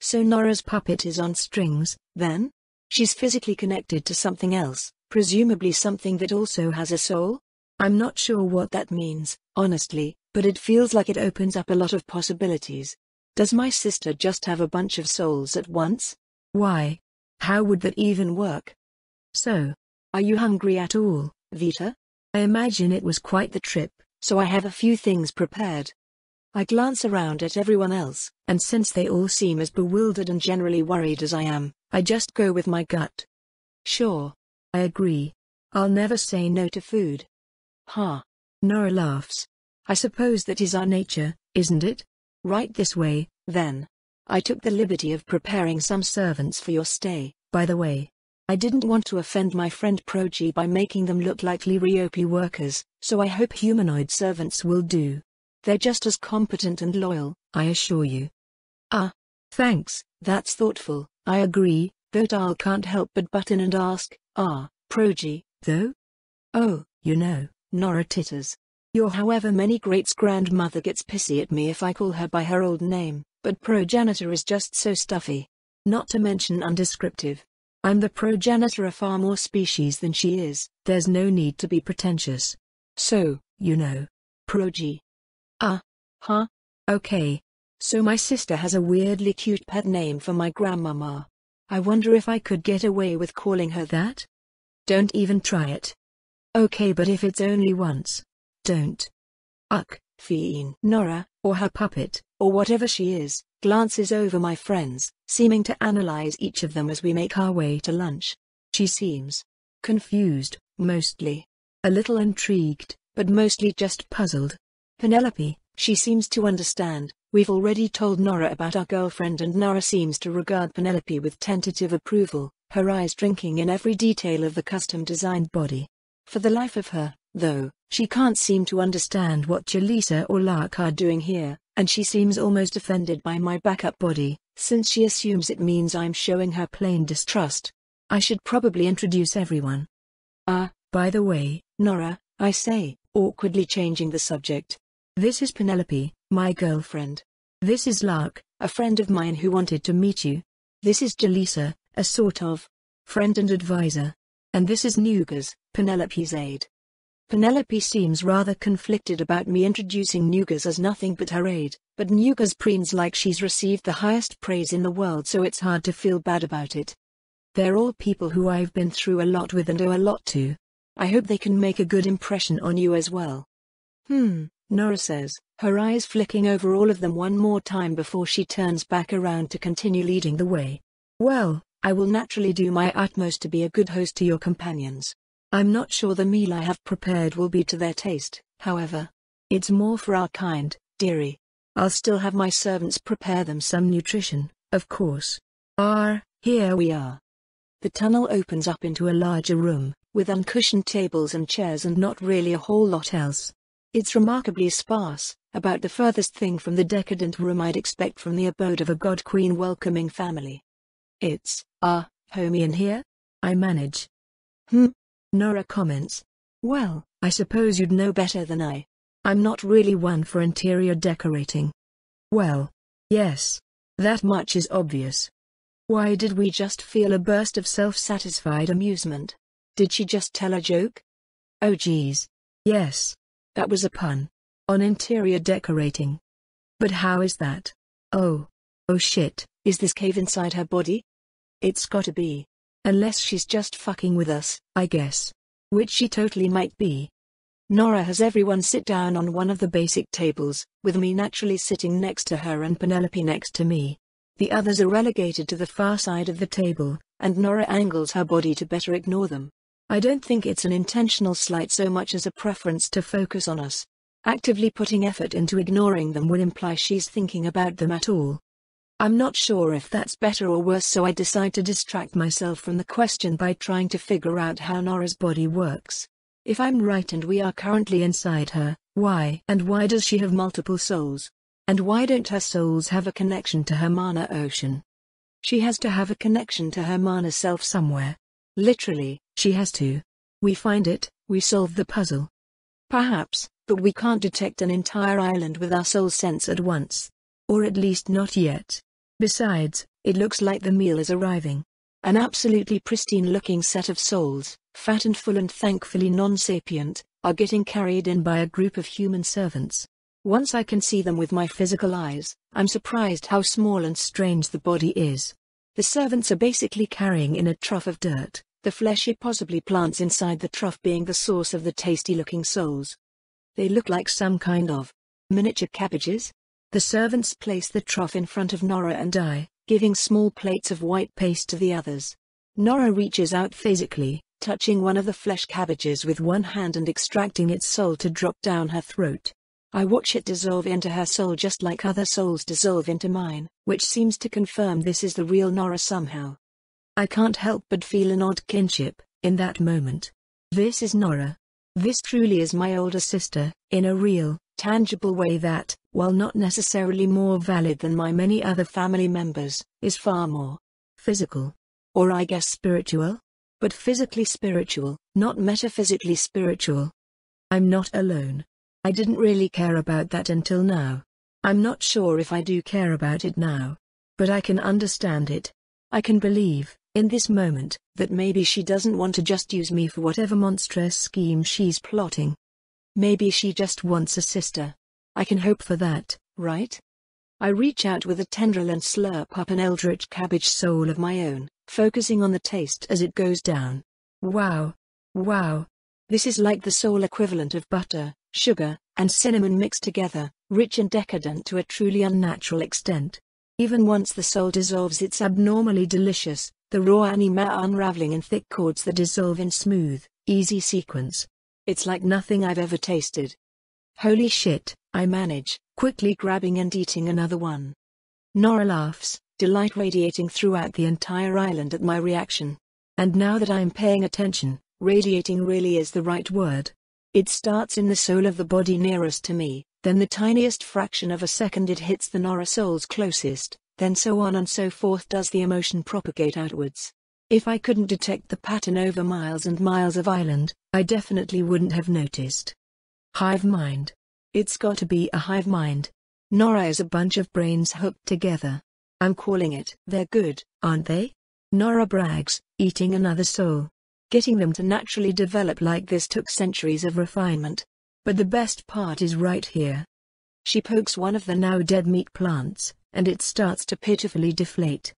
So Nora's puppet is on strings, then? She's physically connected to something else, presumably something that also has a soul? I'm not sure what that means, honestly, but it feels like it opens up a lot of possibilities. Does my sister just have a bunch of souls at once? Why? How would that even work? So, are you hungry at all, Vita? I imagine it was quite the trip, so I have a few things prepared. I glance around at everyone else, and since they all seem as bewildered and generally worried as I am, I just go with my gut. Sure. I agree. I'll never say no to food. Ha. Nora laughs. I suppose that is our nature, isn't it? Right this way, then. I took the liberty of preparing some servants for your stay, by the way. I didn't want to offend my friend Proji by making them look like Liriopi workers, so I hope humanoid servants will do. They're just as competent and loyal, I assure you. Ah. Thanks, that's thoughtful, I agree, though Tal can't help but butt in and ask, Proji, though? Oh, Nora titters. Your however many greats-grandmother gets pissy at me if I call her by her old name, but progenitor is just so stuffy. Not to mention undescriptive. I'm the progenitor of far more species than she is. There's no need to be pretentious. So, you know. Progy. Huh? Okay. So my sister has a weirdly cute pet name for my grandmama. I wonder if I could get away with calling her that? Don't even try it. Okay, but if it's only once. Don't. Fiend. Nora, or her puppet, or whatever she is, glances over my friends, seeming to analyze each of them as we make our way to lunch. She seems confused, mostly. A little intrigued, but mostly just puzzled. Penelope, she seems to understand. We've already told Nora about our girlfriend and Nora seems to regard Penelope with tentative approval, her eyes drinking in every detail of the custom-designed body. For the life of her, though, she can't seem to understand what Jaleesa or Lark are doing here, and she seems almost offended by my backup body, since she assumes it means I'm showing her plain distrust. I should probably introduce everyone. By the way, Nora, I say, awkwardly changing the subject. This is Penelope, my girlfriend. This is Lark, a friend of mine who wanted to meet you. This is Jaleesa, a sort of friend and advisor. And this is Nugas, Penelope's aide. Penelope seems rather conflicted about me introducing Nugas as nothing but her aide, but Nugas preens like she's received the highest praise in the world, so it's hard to feel bad about it. They're all people who I've been through a lot with and owe a lot to. I hope they can make a good impression on you as well. Nora says, her eyes flicking over all of them one more time before she turns back around to continue leading the way. Well, I will naturally do my utmost to be a good host to your companions. I'm not sure the meal I have prepared will be to their taste, however. It's more for our kind, dearie. I'll still have my servants prepare them some nutrition, of course. Here we are. The tunnel opens up into a larger room, with uncushioned tables and chairs and not really a whole lot else. It's remarkably sparse, about the furthest thing from the decadent room I'd expect from the abode of a god-queen welcoming family. It's homey in here? I manage. Nora comments. Well, I suppose you'd know better than I. I'm not really one for interior decorating. Well, yes. That much is obvious. Why did we just feel a burst of self-satisfied amusement? Did she just tell a joke? Oh geez. Yes. That was a pun. On interior decorating. But how is that? Oh shit, is this cave inside her body? It's gotta be. Unless she's just fucking with us, I guess. Which she totally might be. Nora has everyone sit down on one of the basic tables, with me naturally sitting next to her and Penelope next to me. The others are relegated to the far side of the table, and Nora angles her body to better ignore them. I don't think it's an intentional slight so much as a preference to focus on us. Actively putting effort into ignoring them would imply she's thinking about them at all. I'm not sure if that's better or worse, so I decide to distract myself from the question by trying to figure out how Nora's body works. If I'm right and we are currently inside her, why does she have multiple souls? And why don't her souls have a connection to her mana ocean? She has to have a connection to her mana self somewhere. Literally, she has to. We find it, we solve the puzzle. Perhaps, but we can't detect an entire island with our soul sense at once. Or at least not yet. Besides, it looks like the meal is arriving. An absolutely pristine-looking set of souls, fat and full and thankfully non-sapient, are getting carried in by a group of human servants. Once I can see them with my physical eyes, I'm surprised how small and strange the body is. The servants are basically carrying in a trough of dirt, the fleshy possibly plants inside the trough being the source of the tasty-looking souls. They look like some kind of miniature cabbages. The servants place the trough in front of Nora and I, giving small plates of white paste to the others. Nora reaches out physically, touching one of the flesh cabbages with one hand and extracting its soul to drop down her throat. I watch it dissolve into her soul just like other souls dissolve into mine, which seems to confirm this is the real Nora somehow. I can't help but feel an odd kinship, in that moment. This is Nora. This truly is my older sister, in a real, tangible way that, while not necessarily more valid than my many other family members, is far more physical. Or I guess spiritual? But physically spiritual, not metaphysically spiritual. I'm not alone. I didn't really care about that until now. I'm not sure if I do care about it now. But I can understand it. I can believe, in this moment, that maybe she doesn't want to just use me for whatever monstrous scheme she's plotting. Maybe she just wants a sister. I can hope for that, right? I reach out with a tendril and slurp up an eldritch cabbage soul of my own, focusing on the taste as it goes down. Wow. Wow. This is like the soul equivalent of butter, sugar, and cinnamon mixed together, rich and decadent to a truly unnatural extent. Even once the soul dissolves, it's abnormally delicious, the raw anima unraveling in thick chords that dissolve in smooth, easy sequence. It's like nothing I've ever tasted. Holy shit, I manage, quickly grabbing and eating another one. Nora laughs, delight radiating throughout the entire island at my reaction. And now that I'm paying attention, radiating really is the right word. It starts in the soul of the body nearest to me, then the tiniest fraction of a second it hits the Nora souls closest, then so on and so forth does the emotion propagate outwards. If I couldn't detect the pattern over miles and miles of island, I definitely wouldn't have noticed. Hive mind. It's got to be a hive mind. Nora is a bunch of brains hooked together. I'm calling it. They're good, aren't they? Nora brags, eating another soul. Getting them to naturally develop like this took centuries of refinement. But the best part is right here. She pokes one of the now dead meat plants, and it starts to pitifully deflate.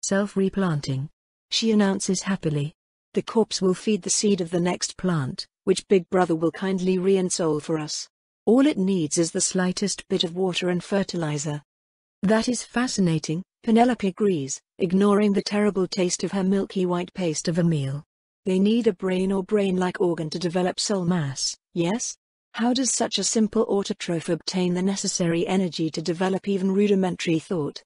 Self-replanting. She announces happily. The corpse will feed the seed of the next plant, which Big Brother will kindly re-ensoul for us. All it needs is the slightest bit of water and fertilizer. That is fascinating, Penelope agrees, ignoring the terrible taste of her milky white paste of a meal. They need a brain or brain-like organ to develop soul mass, yes? How does such a simple autotroph obtain the necessary energy to develop even rudimentary thought?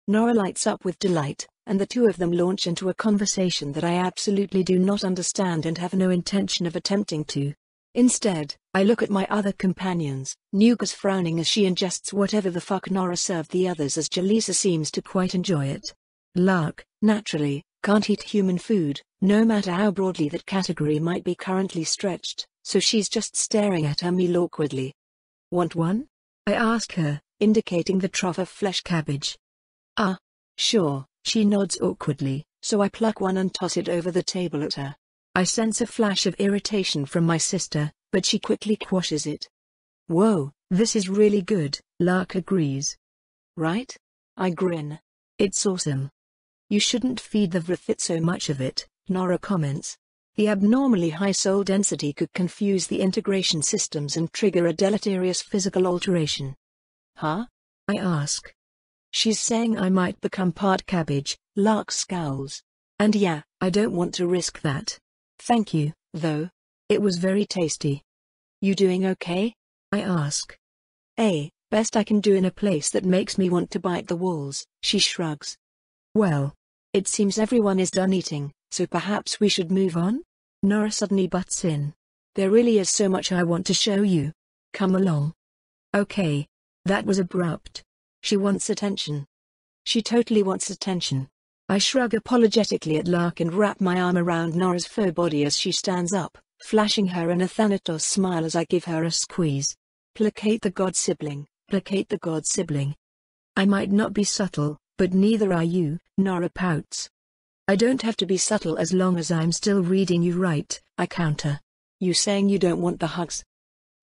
Nora lights up with delight, and the two of them launch into a conversation that I absolutely do not understand and have no intention of attempting to. Instead, I look at my other companions, Nuka's frowning as she ingests whatever the fuck Nora served the others, as Jaleesa seems to quite enjoy it. Lark, naturally, can't eat human food, no matter how broadly that category might be currently stretched, so she's just staring at her meal awkwardly. Want one? I ask her, indicating the trough of flesh cabbage. Ah, sure, she nods awkwardly, so I pluck one and toss it over the table at her. I sense a flash of irritation from my sister, but she quickly quashes it. Whoa, this is really good, Lark agrees. Right? I grin. It's awesome. You shouldn't feed the Vrithit so much of it, Nora comments. The abnormally high soul density could confuse the integration systems and trigger a deleterious physical alteration. Huh? I ask. She's saying I might become part cabbage, Lark scowls. And yeah, I don't want to risk that. Thank you, though. It was very tasty. You doing okay? I ask. Best I can do in a place that makes me want to bite the walls, she shrugs. Well, it seems everyone is done eating, so perhaps we should move on? Nora suddenly butts in. There really is so much I want to show you. Come along. Okay. That was abrupt. She wants attention. She totally wants attention. I shrug apologetically at Lark and wrap my arm around Nora's faux body as she stands up, flashing her an Athanatos smile as I give her a squeeze. Placate the god sibling, placate the god sibling. I might not be subtle, but neither are you, Nora pouts. I don't have to be subtle as long as I'm still reading you right, I counter. You saying you don't want the hugs?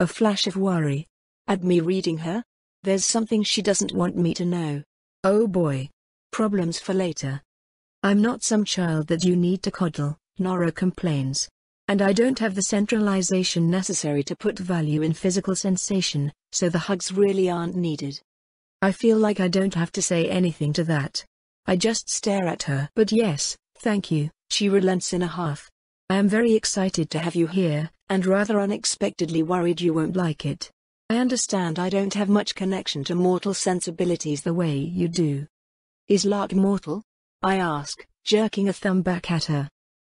A flash of worry. At me reading her? There's something she doesn't want me to know. Oh boy. Problems for later. I'm not some child that you need to coddle, Nora complains. And I don't have the centralization necessary to put value in physical sensation, so the hugs really aren't needed. I feel like I don't have to say anything to that. I just stare at her. But yes, thank you, she relents in a half. I am very excited to have you here, and rather unexpectedly worried you won't like it. I understand I don't have much connection to mortal sensibilities the way you do. Is Lark mortal? I ask, jerking a thumb back at her.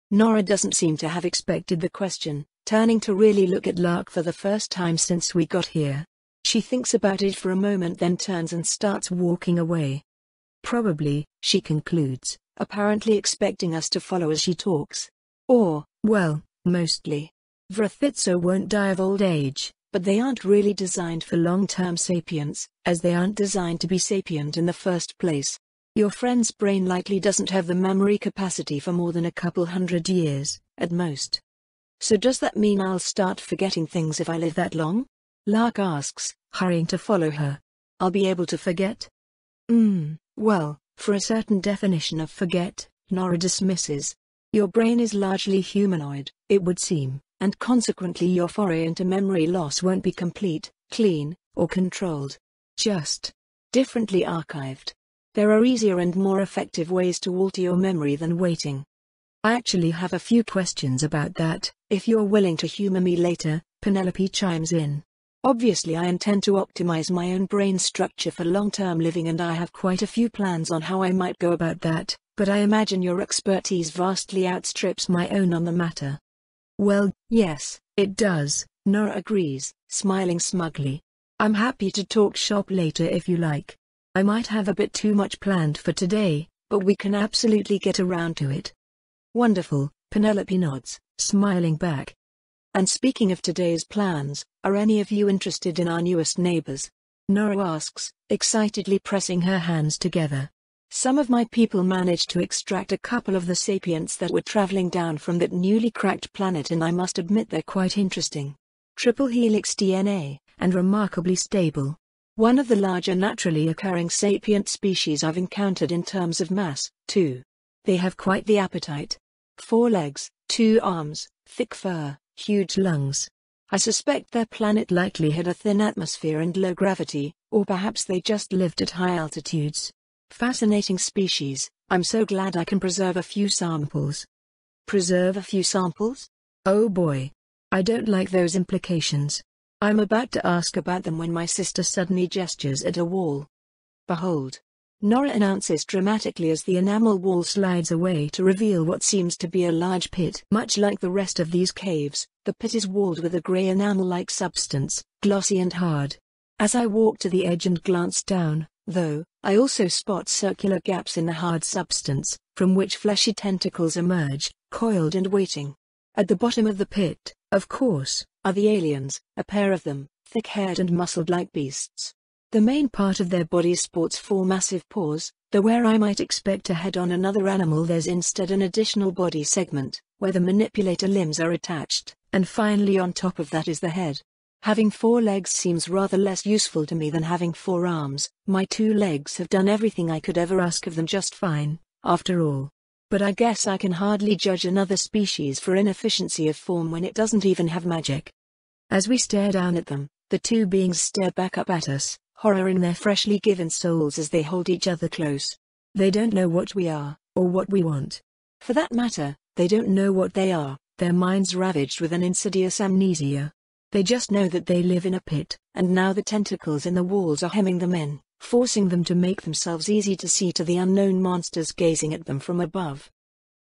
Nora doesn't seem to have expected the question, turning to really look at Lark for the first time since we got here. She thinks about it for a moment, then turns and starts walking away. Probably, she concludes, apparently expecting us to follow as she talks. Or, well, mostly. Vrithitso won't die of old age, but they aren't really designed for long-term sapience, as they aren't designed to be sapient in the first place. Your friend's brain likely doesn't have the memory capacity for more than a couple hundred years, at most. So does that mean I'll start forgetting things if I live that long? Lark asks, hurrying to follow her. I'll be able to forget? Well, for a certain definition of forget, Nora dismisses. Your brain is largely humanoid, it would seem, and consequently your foray into memory loss won't be complete, clean, or controlled. Just differently archived. There are easier and more effective ways to alter your memory than waiting. I actually have a few questions about that, if you're willing to humor me later, Penelope chimes in. Obviously I intend to optimize my own brain structure for long-term living and I have quite a few plans on how I might go about that, but I imagine your expertise vastly outstrips my own on the matter. Well, yes, it does, Nora agrees, smiling smugly. I'm happy to talk shop later if you like. I might have a bit too much planned for today, but we can absolutely get around to it. Wonderful, Penelope nods, smiling back. And speaking of today's plans, are any of you interested in our newest neighbors? Nora asks, excitedly pressing her hands together. Some of my people managed to extract a couple of the sapients that were traveling down from that newly cracked planet and I must admit they're quite interesting. Triple helix DNA, and remarkably stable. One of the larger naturally occurring sapient species I've encountered in terms of mass, too. They have quite the appetite. 4 legs, 2 arms, thick fur, huge lungs. I suspect their planet likely had a thin atmosphere and low gravity, or perhaps they just lived at high altitudes. Fascinating species, I'm so glad I can preserve a few samples. Preserve a few samples? Oh boy. I don't like those implications. I'm about to ask about them when my sister suddenly gestures at a wall. Behold. Nora announces dramatically as the enamel wall slides away to reveal what seems to be a large pit. Much like the rest of these caves, the pit is walled with a grey enamel-like substance, glossy and hard. As I walk to the edge and glance down, though, I also spot circular gaps in the hard substance, from which fleshy tentacles emerge, coiled and waiting. At the bottom of the pit, of course, are the aliens, a pair of them, thick-haired and muscled like beasts. The main part of their bodies sports 4 massive paws, though where I might expect a head on another animal there's instead an additional body segment, where the manipulator limbs are attached, and finally on top of that is the head. Having 4 legs seems rather less useful to me than having 4 arms. My 2 legs have done everything I could ever ask of them just fine, after all. But I guess I can hardly judge another species for inefficiency of form when it doesn't even have magic. As we stare down at them, the 2 beings stare back up at us, horror in their freshly given souls as they hold each other close. They don't know what we are, or what we want. For that matter, they don't know what they are, their minds ravaged with an insidious amnesia. They just know that they live in a pit, and now the tentacles in the walls are hemming them in, forcing them to make themselves easy to see to the unknown monsters gazing at them from above.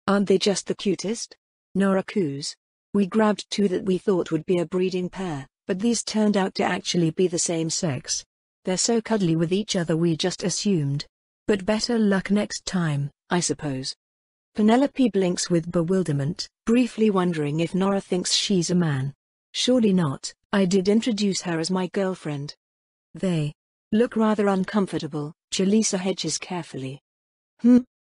Aren't they just the cutest? Nora coos. We grabbed 2 that we thought would be a breeding pair, but these turned out to actually be the same sex. They're so cuddly with each other we just assumed. But better luck next time, I suppose. Penelope blinks with bewilderment, briefly wondering if Nora thinks she's a man. Surely not, I did introduce her as my girlfriend. They look rather uncomfortable, Chalisa hedges carefully.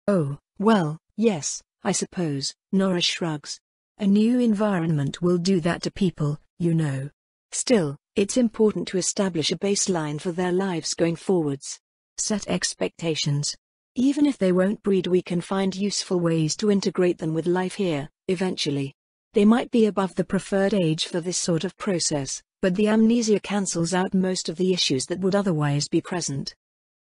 Oh, well, yes, I suppose, Nora shrugs. A new environment will do that to people, you know. Still, it's important to establish a baseline for their lives going forwards. Set expectations. Even if they won't breed, we can find useful ways to integrate them with life here, eventually. They might be above the preferred age for this sort of process, but the amnesia cancels out most of the issues that would otherwise be present.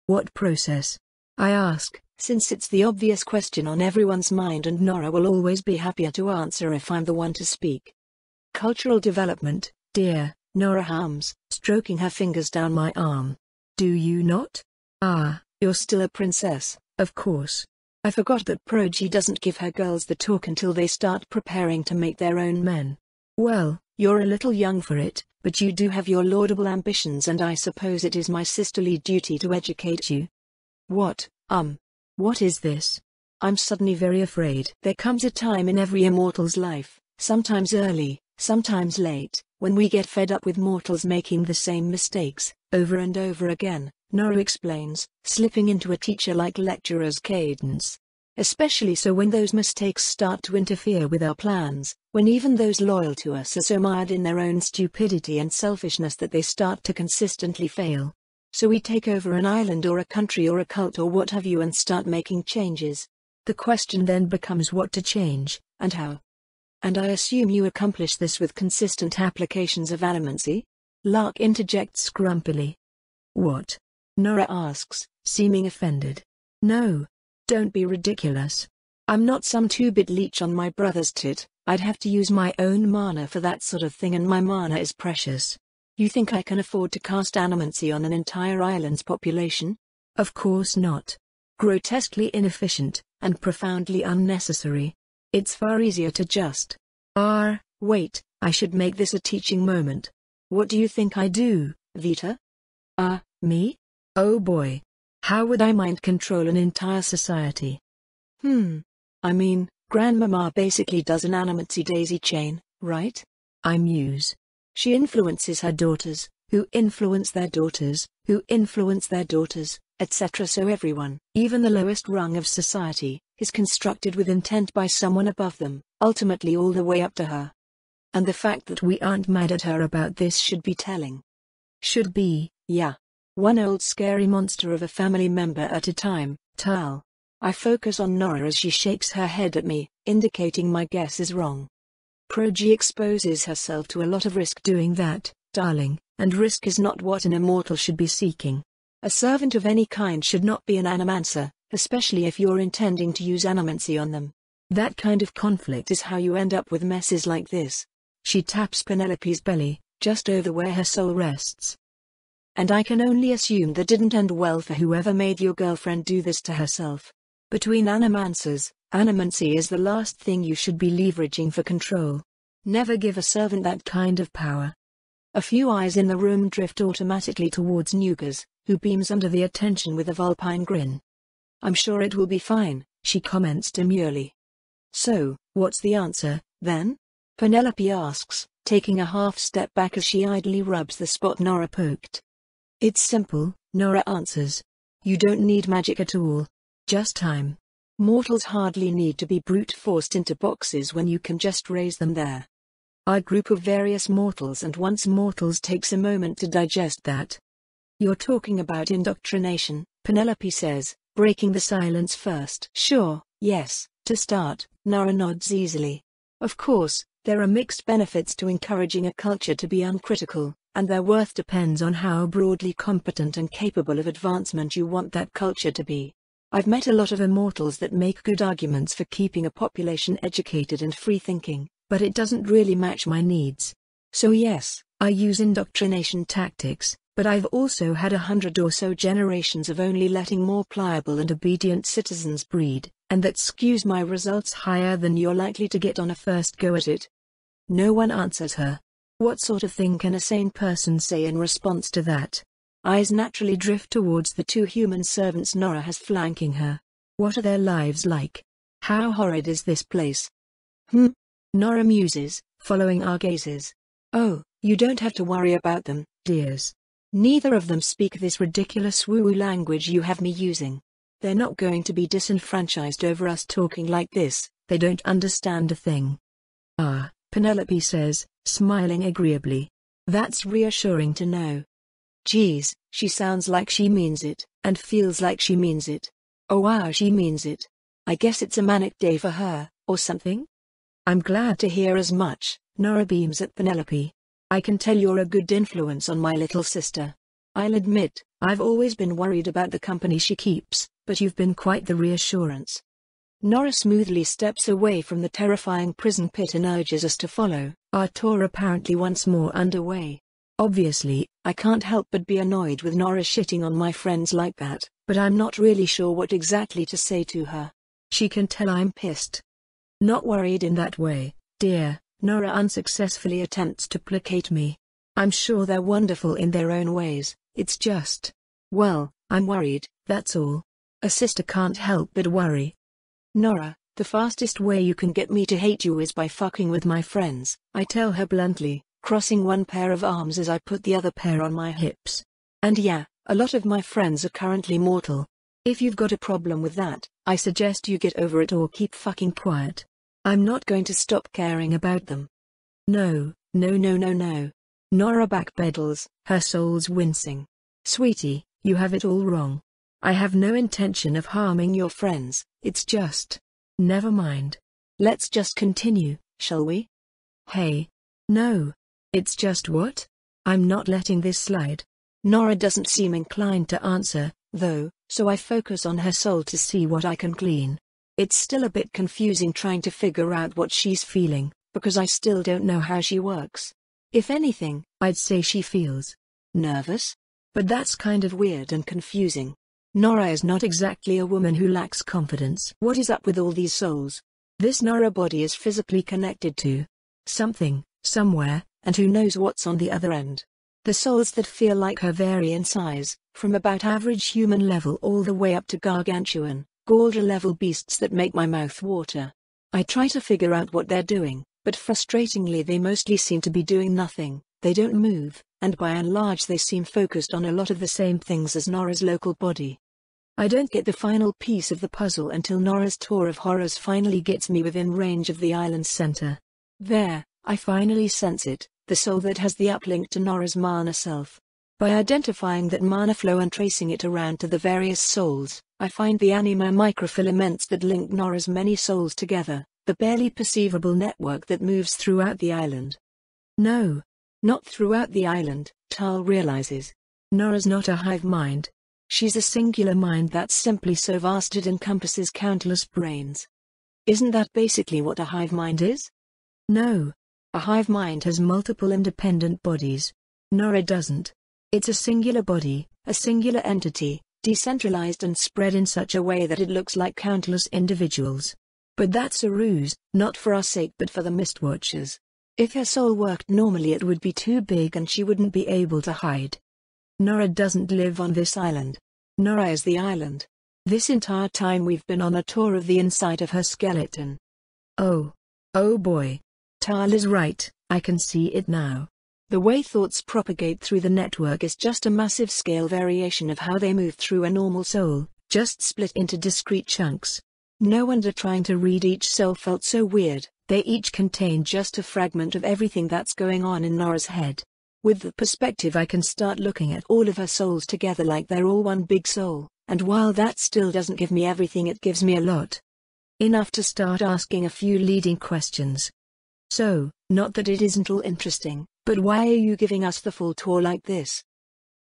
What process? I ask, since it's the obvious question on everyone's mind and Nora will always be happier to answer if I'm the one to speak. Cultural development, dear, Nora hums, stroking her fingers down my arm. Do you not? Ah, you're still a princess, of course. I forgot that Progy doesn't give her girls the talk until they start preparing to make their own men. Well, you're a little young for it, but you do have your laudable ambitions and I suppose it is my sisterly duty to educate you. What is this? I'm suddenly very afraid. There comes a time in every immortal's life, sometimes early, sometimes late, when we get fed up with mortals making the same mistakes, over and over again, Nora explains, slipping into a teacher-like lecturer's cadence. Especially so when those mistakes start to interfere with our plans, when even those loyal to us are so mired in their own stupidity and selfishness that they start to consistently fail. So we take over an island or a country or a cult or what have you and start making changes. The question then becomes what to change, and how. And I assume you accomplish this with consistent applications of animancy? Lark interjects grumpily. What? Nora asks, seeming offended. No. Don't be ridiculous. I'm not some two-bit leech on my brother's tit. I'd have to use my own mana for that sort of thing and my mana is precious. You think I can afford to cast animancy on an entire island's population? Of course not. Grotesquely inefficient, and profoundly unnecessary. It's far easier to just... wait, I should make this a teaching moment. What do you think I do, Vita? Me? Oh boy. How would I mind control an entire society? I mean, Grandmama basically does an animancy daisy chain, right? I muse. She influences her daughters, who influence their daughters, who influence their daughters, etc. So everyone, even the lowest rung of society, is constructed with intent by someone above them, ultimately all the way up to her. And the fact that we aren't mad at her about this should be telling. Should be, yeah. One old scary monster of a family member at a time, Tal. I focus on Nora as she shakes her head at me, indicating my guess is wrong. Progy exposes herself to a lot of risk doing that, darling, and risk is not what an immortal should be seeking. A servant of any kind should not be an animancer, especially if you're intending to use animancy on them. That kind of conflict is how you end up with messes like this. She taps Penelope's belly, just over where her soul rests. And I can only assume that didn't end well for whoever made your girlfriend do this to herself. Between animancers, animancy is the last thing you should be leveraging for control. Never give a servant that kind of power. A few eyes in the room drift automatically towards Nugas, who beams under the attention with a vulpine grin. I'm sure it will be fine, she comments demurely. So, what's the answer, then? Penelope asks, taking a half step back as she idly rubs the spot Nora poked. It's simple, Nora answers. You don't need magic at all. Just time. Mortals hardly need to be brute-forced into boxes when you can just raise them there. Our group of various mortals, and once mortals takes a moment to digest that. You're talking about indoctrination, Penelope says, breaking the silence first. Sure, yes, to start, Nora nods easily. Of course, there are mixed benefits to encouraging a culture to be uncritical, and their worth depends on how broadly competent and capable of advancement you want that culture to be. I've met a lot of immortals that make good arguments for keeping a population educated and free-thinking, but it doesn't really match my needs. So yes, I use indoctrination tactics, but I've also had 100 or so generations of only letting more pliable and obedient citizens breed, and that skews my results higher than you're likely to get on a first go at it. No one answers her. What sort of thing can a sane person say in response to that? Eyes naturally drift towards the two human servants Nora has flanking her. What are their lives like? How horrid is this place? Nora muses, following our gazes. Oh, you don't have to worry about them, dears. Neither of them speak this ridiculous woo-woo language you have me using. They're not going to be disenfranchised over us talking like this. They don't understand a thing. Ah, Penelope says, smiling agreeably. That's reassuring to know. Geez, she sounds like she means it, and feels like she means it. Oh wow, she means it. I guess it's a manic day for her, or something? I'm glad to hear as much, Nora beams at Penelope. I can tell you're a good influence on my little sister. I'll admit, I've always been worried about the company she keeps, but you've been quite the reassurance. Nora smoothly steps away from the terrifying prison pit and urges us to follow, our tour apparently once more underway. Obviously, I can't help but be annoyed with Nora shitting on my friends like that, but I'm not really sure what exactly to say to her. She can tell I'm pissed. Not worried in that way, dear, Nora unsuccessfully attempts to placate me. I'm sure they're wonderful in their own ways, it's just... well, I'm worried, that's all. A sister can't help but worry. Nora, The fastest way you can get me to hate you is by fucking with my friends, I tell her bluntly, crossing one pair of arms as I put the other pair on my hips. And yeah, a lot of my friends are currently mortal. If you've got a problem with that, I suggest you get over it or keep fucking quiet. I'm not going to stop caring about them. No, no, no, no, no. Nora backpedals, her soul's wincing. Sweetie, you have it all wrong. I have no intention of harming your friends, it's just... Never mind. Let's just continue, shall we? Hey. No. It's just what? I'm not letting this slide. Nora doesn't seem inclined to answer, though, so I focus on her soul to see what I can glean. It's still a bit confusing trying to figure out what she's feeling, because I still don't know how she works. If anything, I'd say she feels nervous. But that's kind of weird and confusing. Nora is not exactly a woman who lacks confidence. What is up with all these souls? This Nora body is physically connected to something, somewhere, and who knows what's on the other end. The souls that feel like her vary in size, from about average human level all the way up to gargantuan, Galdra level beasts that make my mouth water. I try to figure out what they're doing, but frustratingly they mostly seem to be doing nothing. They don't move, and by and large they seem focused on a lot of the same things as Nora's local body. I don't get the final piece of the puzzle until Nora's tour of horrors finally gets me within range of the island's center. There, I finally sense it, the soul that has the uplink to Nora's mana self. By identifying that mana flow and tracing it around to the various souls, I find the anima microfilaments that link Nora's many souls together, the barely perceivable network that moves throughout the island. No. Not throughout the island, Tal realizes. Nora's not a hive mind. She's a singular mind that's simply so vast it encompasses countless brains. Isn't that basically what a hive mind is? No. A hive mind has multiple independent bodies. Nora doesn't. It's a singular body, a singular entity, decentralized and spread in such a way that it looks like countless individuals. But that's a ruse, not for our sake but for the Mistwatchers. If her soul worked normally it would be too big and she wouldn't be able to hide. Nora doesn't live on this island. Nora is the island. This entire time we've been on a tour of the inside of her skeleton. Oh. Oh boy. Tal is right, I can see it now. The way thoughts propagate through the network is just a massive scale variation of how they move through a normal soul, just split into discrete chunks. No wonder trying to read each soul felt so weird, they each contain just a fragment of everything that's going on in Nora's head. With the perspective I can start looking at all of her souls together like they're all one big soul, and while that still doesn't give me everything it gives me a lot. Enough to start asking a few leading questions. So, not that it isn't all interesting, but why are you giving us the full tour like this?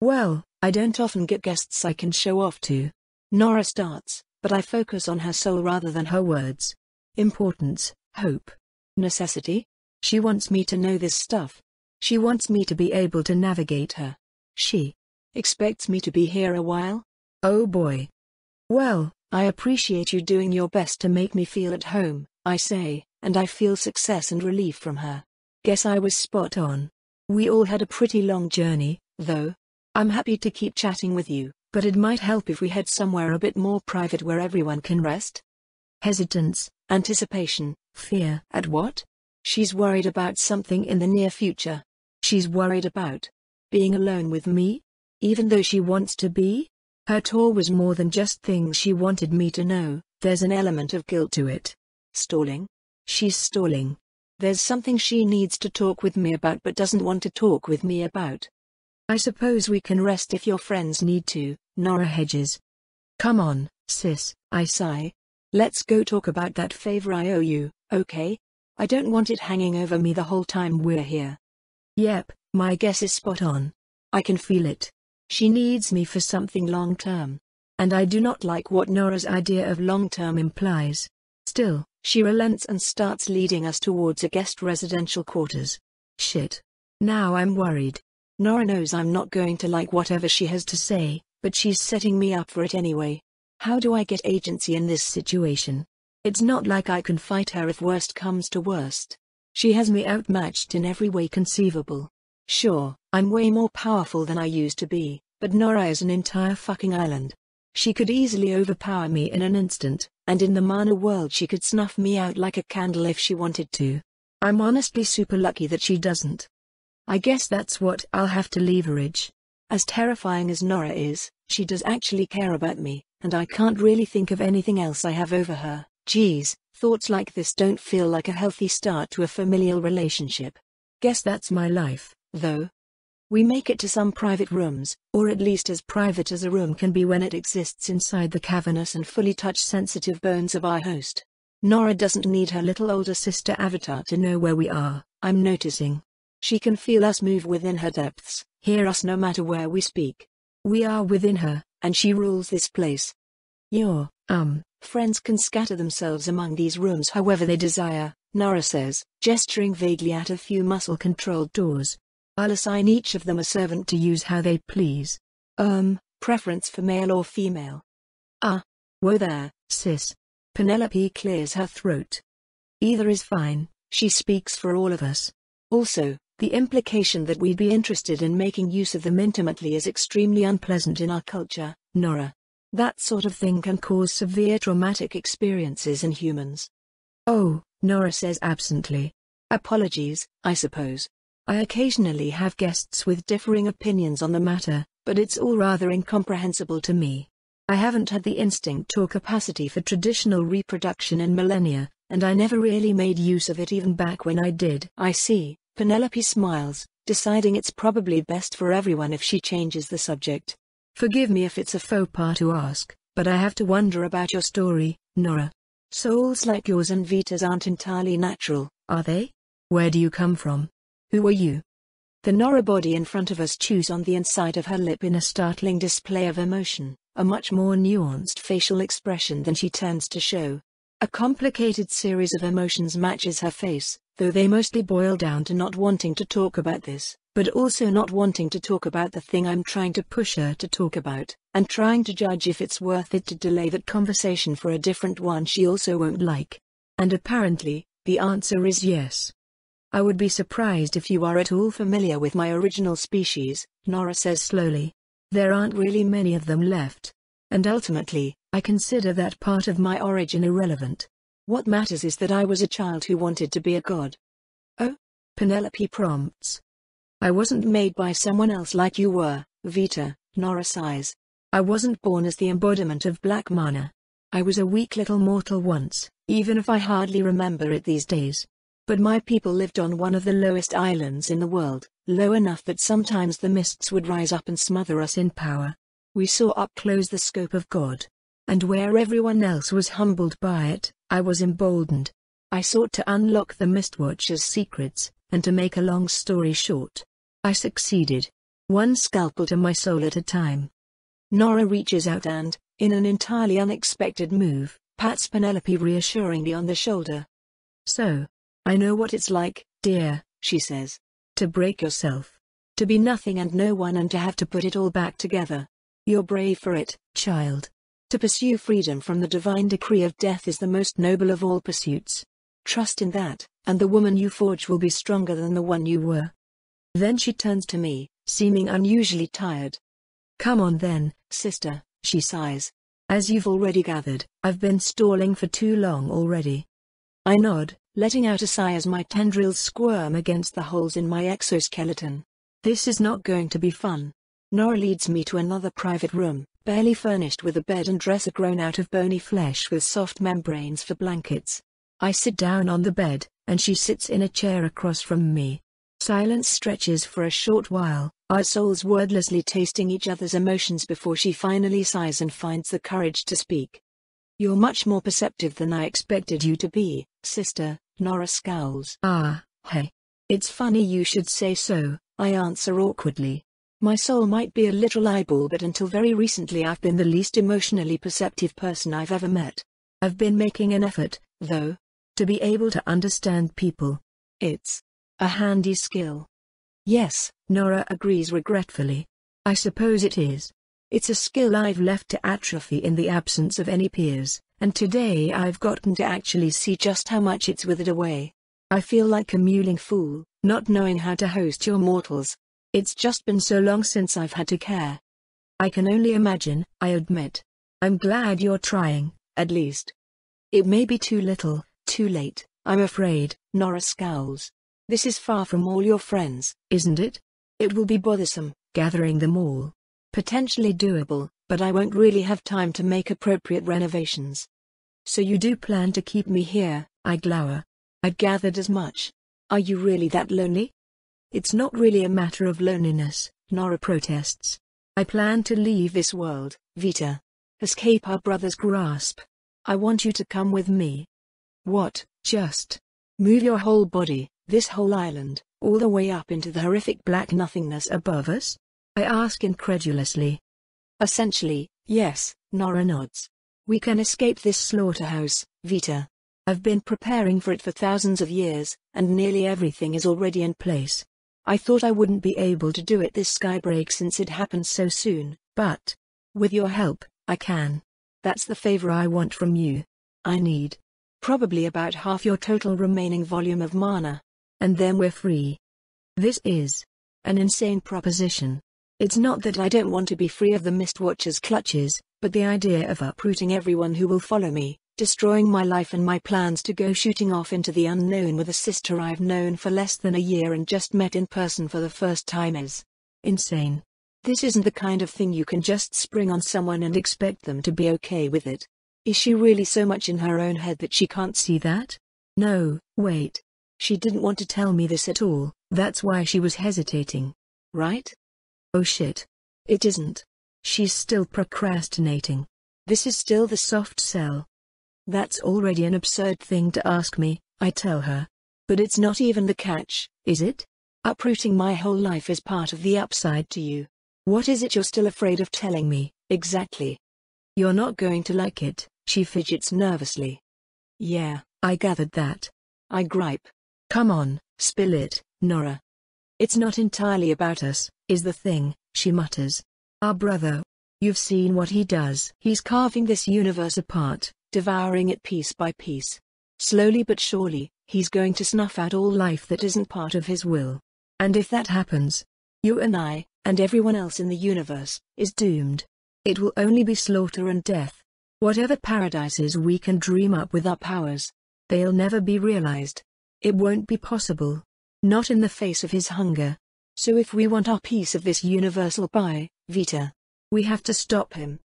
Well, I don't often get guests I can show off to. Nora starts, but I focus on her soul rather than her words. Importance, hope, necessity? She wants me to know this stuff. She wants me to be able to navigate her. She expects me to be here a while? Oh boy. Well, I appreciate you doing your best to make me feel at home, I say, and I feel success and relief from her. Guess I was spot on. We all had a pretty long journey, though. I'm happy to keep chatting with you, but it might help if we head somewhere a bit more private where everyone can rest. Hesitance, anticipation, fear. At what? She's worried about something in the near future. She's worried about being alone with me? Even though she wants to be? Her tour was more than just things she wanted me to know, there's an element of guilt to it. Stalling? She's stalling. There's something she needs to talk with me about but doesn't want to talk with me about. I suppose we can rest if your friends need to, Nora hedges. Come on, sis, I sigh. Let's go talk about that favor I owe you, okay? I don't want it hanging over me the whole time we're here. Yep, my guess is spot on. I can feel it. She needs me for something long-term. And I do not like what Nora's idea of long-term implies. Still, she relents and starts leading us towards a guest residential quarters. Shit. Now I'm worried. Nora knows I'm not going to like whatever she has to say, but she's setting me up for it anyway. How do I get agency in this situation? It's not like I can fight her if worst comes to worst. She has me outmatched in every way conceivable. Sure, I'm way more powerful than I used to be, but Nora is an entire fucking island. She could easily overpower me in an instant, and in the mana world she could snuff me out like a candle if she wanted to. I'm honestly super lucky that she doesn't. I guess that's what I'll have to leverage. As terrifying as Nora is, she does actually care about me, and I can't really think of anything else I have over her. Geez, thoughts like this don't feel like a healthy start to a familial relationship. Guess that's my life, though. We make it to some private rooms, or at least as private as a room can be when it exists inside the cavernous and fully touch-sensitive bones of our host. Nora doesn't need her little older sister avatar to know where we are, I'm noticing. She can feel us move within her depths, hear us no matter where we speak. We are within her, and she rules this place. Your, friends can scatter themselves among these rooms however they desire, Nora says, gesturing vaguely at a few muscle-controlled doors. I'll assign each of them a servant to use how they please. Preference for male or female? Whoa there, sis. Penelope clears her throat. Either is fine, she speaks for all of us. Also, the implication that we'd be interested in making use of them intimately is extremely unpleasant in our culture, Nora. That sort of thing can cause severe traumatic experiences in humans. Oh, Nora says absently. Apologies, I suppose. I occasionally have guests with differing opinions on the matter, but it's all rather incomprehensible to me. I haven't had the instinct or capacity for traditional reproduction in millennia, and I never really made use of it even back when I did. I see, Penelope smiles, deciding it's probably best for everyone if she changes the subject. Forgive me if it's a faux pas to ask, but I have to wonder about your story, Nora. Souls like yours and Vita's aren't entirely natural, are they? Where do you come from? Who are you? The Nora body in front of us chews on the inside of her lip in a startling display of emotion, a much more nuanced facial expression than she tends to show. A complicated series of emotions matches her face, though they mostly boil down to not wanting to talk about this, but also not wanting to talk about the thing I'm trying to push her to talk about, and trying to judge if it's worth it to delay that conversation for a different one she also won't like. And apparently, the answer is yes. I would be surprised if you are at all familiar with my original species, Nora says slowly. There aren't really many of them left. And ultimately, I consider that part of my origin irrelevant. What matters is that I was a child who wanted to be a god. Oh? Penelope prompts. I wasn't made by someone else like you were, Vita, Nora sighs. I wasn't born as the embodiment of black mana. I was a weak little mortal once, even if I hardly remember it these days. But my people lived on one of the lowest islands in the world, low enough that sometimes the mists would rise up and smother us in power. We saw up close the scope of God. And where everyone else was humbled by it, I was emboldened. I sought to unlock the Mistwatcher's secrets, and to make a long story short, I succeeded. One scalpel to my soul at a time. Nora reaches out and, in an entirely unexpected move, pats Penelope reassuringly on the shoulder. So, I know what it's like, dear, she says. To break yourself. To be nothing and no one and to have to put it all back together. You're brave for it, child. To pursue freedom from the divine decree of death is the most noble of all pursuits. Trust in that, and the woman you forge will be stronger than the one you were. Then she turns to me, seeming unusually tired. Come on then, sister, she sighs. As you've already gathered, I've been stalling for too long already. I nod, letting out a sigh as my tendrils squirm against the holes in my exoskeleton. This is not going to be fun. Nora leads me to another private room, barely furnished with a bed and dresser grown out of bony flesh with soft membranes for blankets. I sit down on the bed, and she sits in a chair across from me. Silence stretches for a short while, our souls wordlessly tasting each other's emotions before she finally sighs and finds the courage to speak. You're much more perceptive than I expected you to be, sister, Nora scowls. Hey. It's funny you should say so, I answer awkwardly. My soul might be a little eyeball, but until very recently I've been the least emotionally perceptive person I've ever met. I've been making an effort, though, to be able to understand people. It's a handy skill. Yes, Nora agrees regretfully. I suppose it is. It's a skill I've left to atrophy in the absence of any peers, and today I've gotten to actually see just how much it's withered away. I feel like a mewling fool, not knowing how to host your mortals. It's just been so long since I've had to care. I can only imagine, I admit. I'm glad you're trying, at least. It may be too little, too late, I'm afraid, Nora scowls. This is far from all your friends, isn't it? It will be bothersome, gathering them all. Potentially doable, but I won't really have time to make appropriate renovations. So you do plan to keep me here, I glower. I'd gathered as much. Are you really that lonely? It's not really a matter of loneliness, Nora protests. I plan to leave this world, Vita. Escape our brother's grasp. I want you to come with me. What, just move your whole body, this whole island, all the way up into the horrific black nothingness above us? I ask incredulously. Essentially, yes, Nora nods. We can escape this slaughterhouse, Vita. I've been preparing for it for thousands of years, and nearly everything is already in place. I thought I wouldn't be able to do it this skybreak since it happened so soon, but with your help, I can. That's the favor I want from you. I need probably about half your total remaining volume of mana. And then we're free. This is an insane proposition. It's not that I don't want to be free of the Mistwatcher's clutches, but the idea of uprooting everyone who will follow me, destroying my life and my plans to go shooting off into the unknown with a sister I've known for less than a year and just met in person for the first time is insane. This isn't the kind of thing you can just spring on someone and expect them to be okay with it. Is she really so much in her own head that she can't see that? No, wait. She didn't want to tell me this at all, that's why she was hesitating. Right? Oh shit. It isn't. She's still procrastinating. This is still the soft sell. That's already an absurd thing to ask me, I tell her. But it's not even the catch, is it? Uprooting my whole life is part of the upside to you. What is it you're still afraid of telling me, exactly? You're not going to like it, she fidgets nervously. Yeah, I gathered that. I gripe. Come on, spill it, Nora. It's not entirely about us, is the thing, she mutters. Our brother. You've seen what he does. He's carving this universe apart, devouring it piece by piece. Slowly but surely, he's going to snuff out all life that isn't part of his will. And if that happens, you and I, and everyone else in the universe, is doomed. It will only be slaughter and death. Whatever paradises we can dream up with our powers, they'll never be realized. It won't be possible. Not in the face of his hunger. So if we want our piece of this universal pie, Vita, we have to stop him.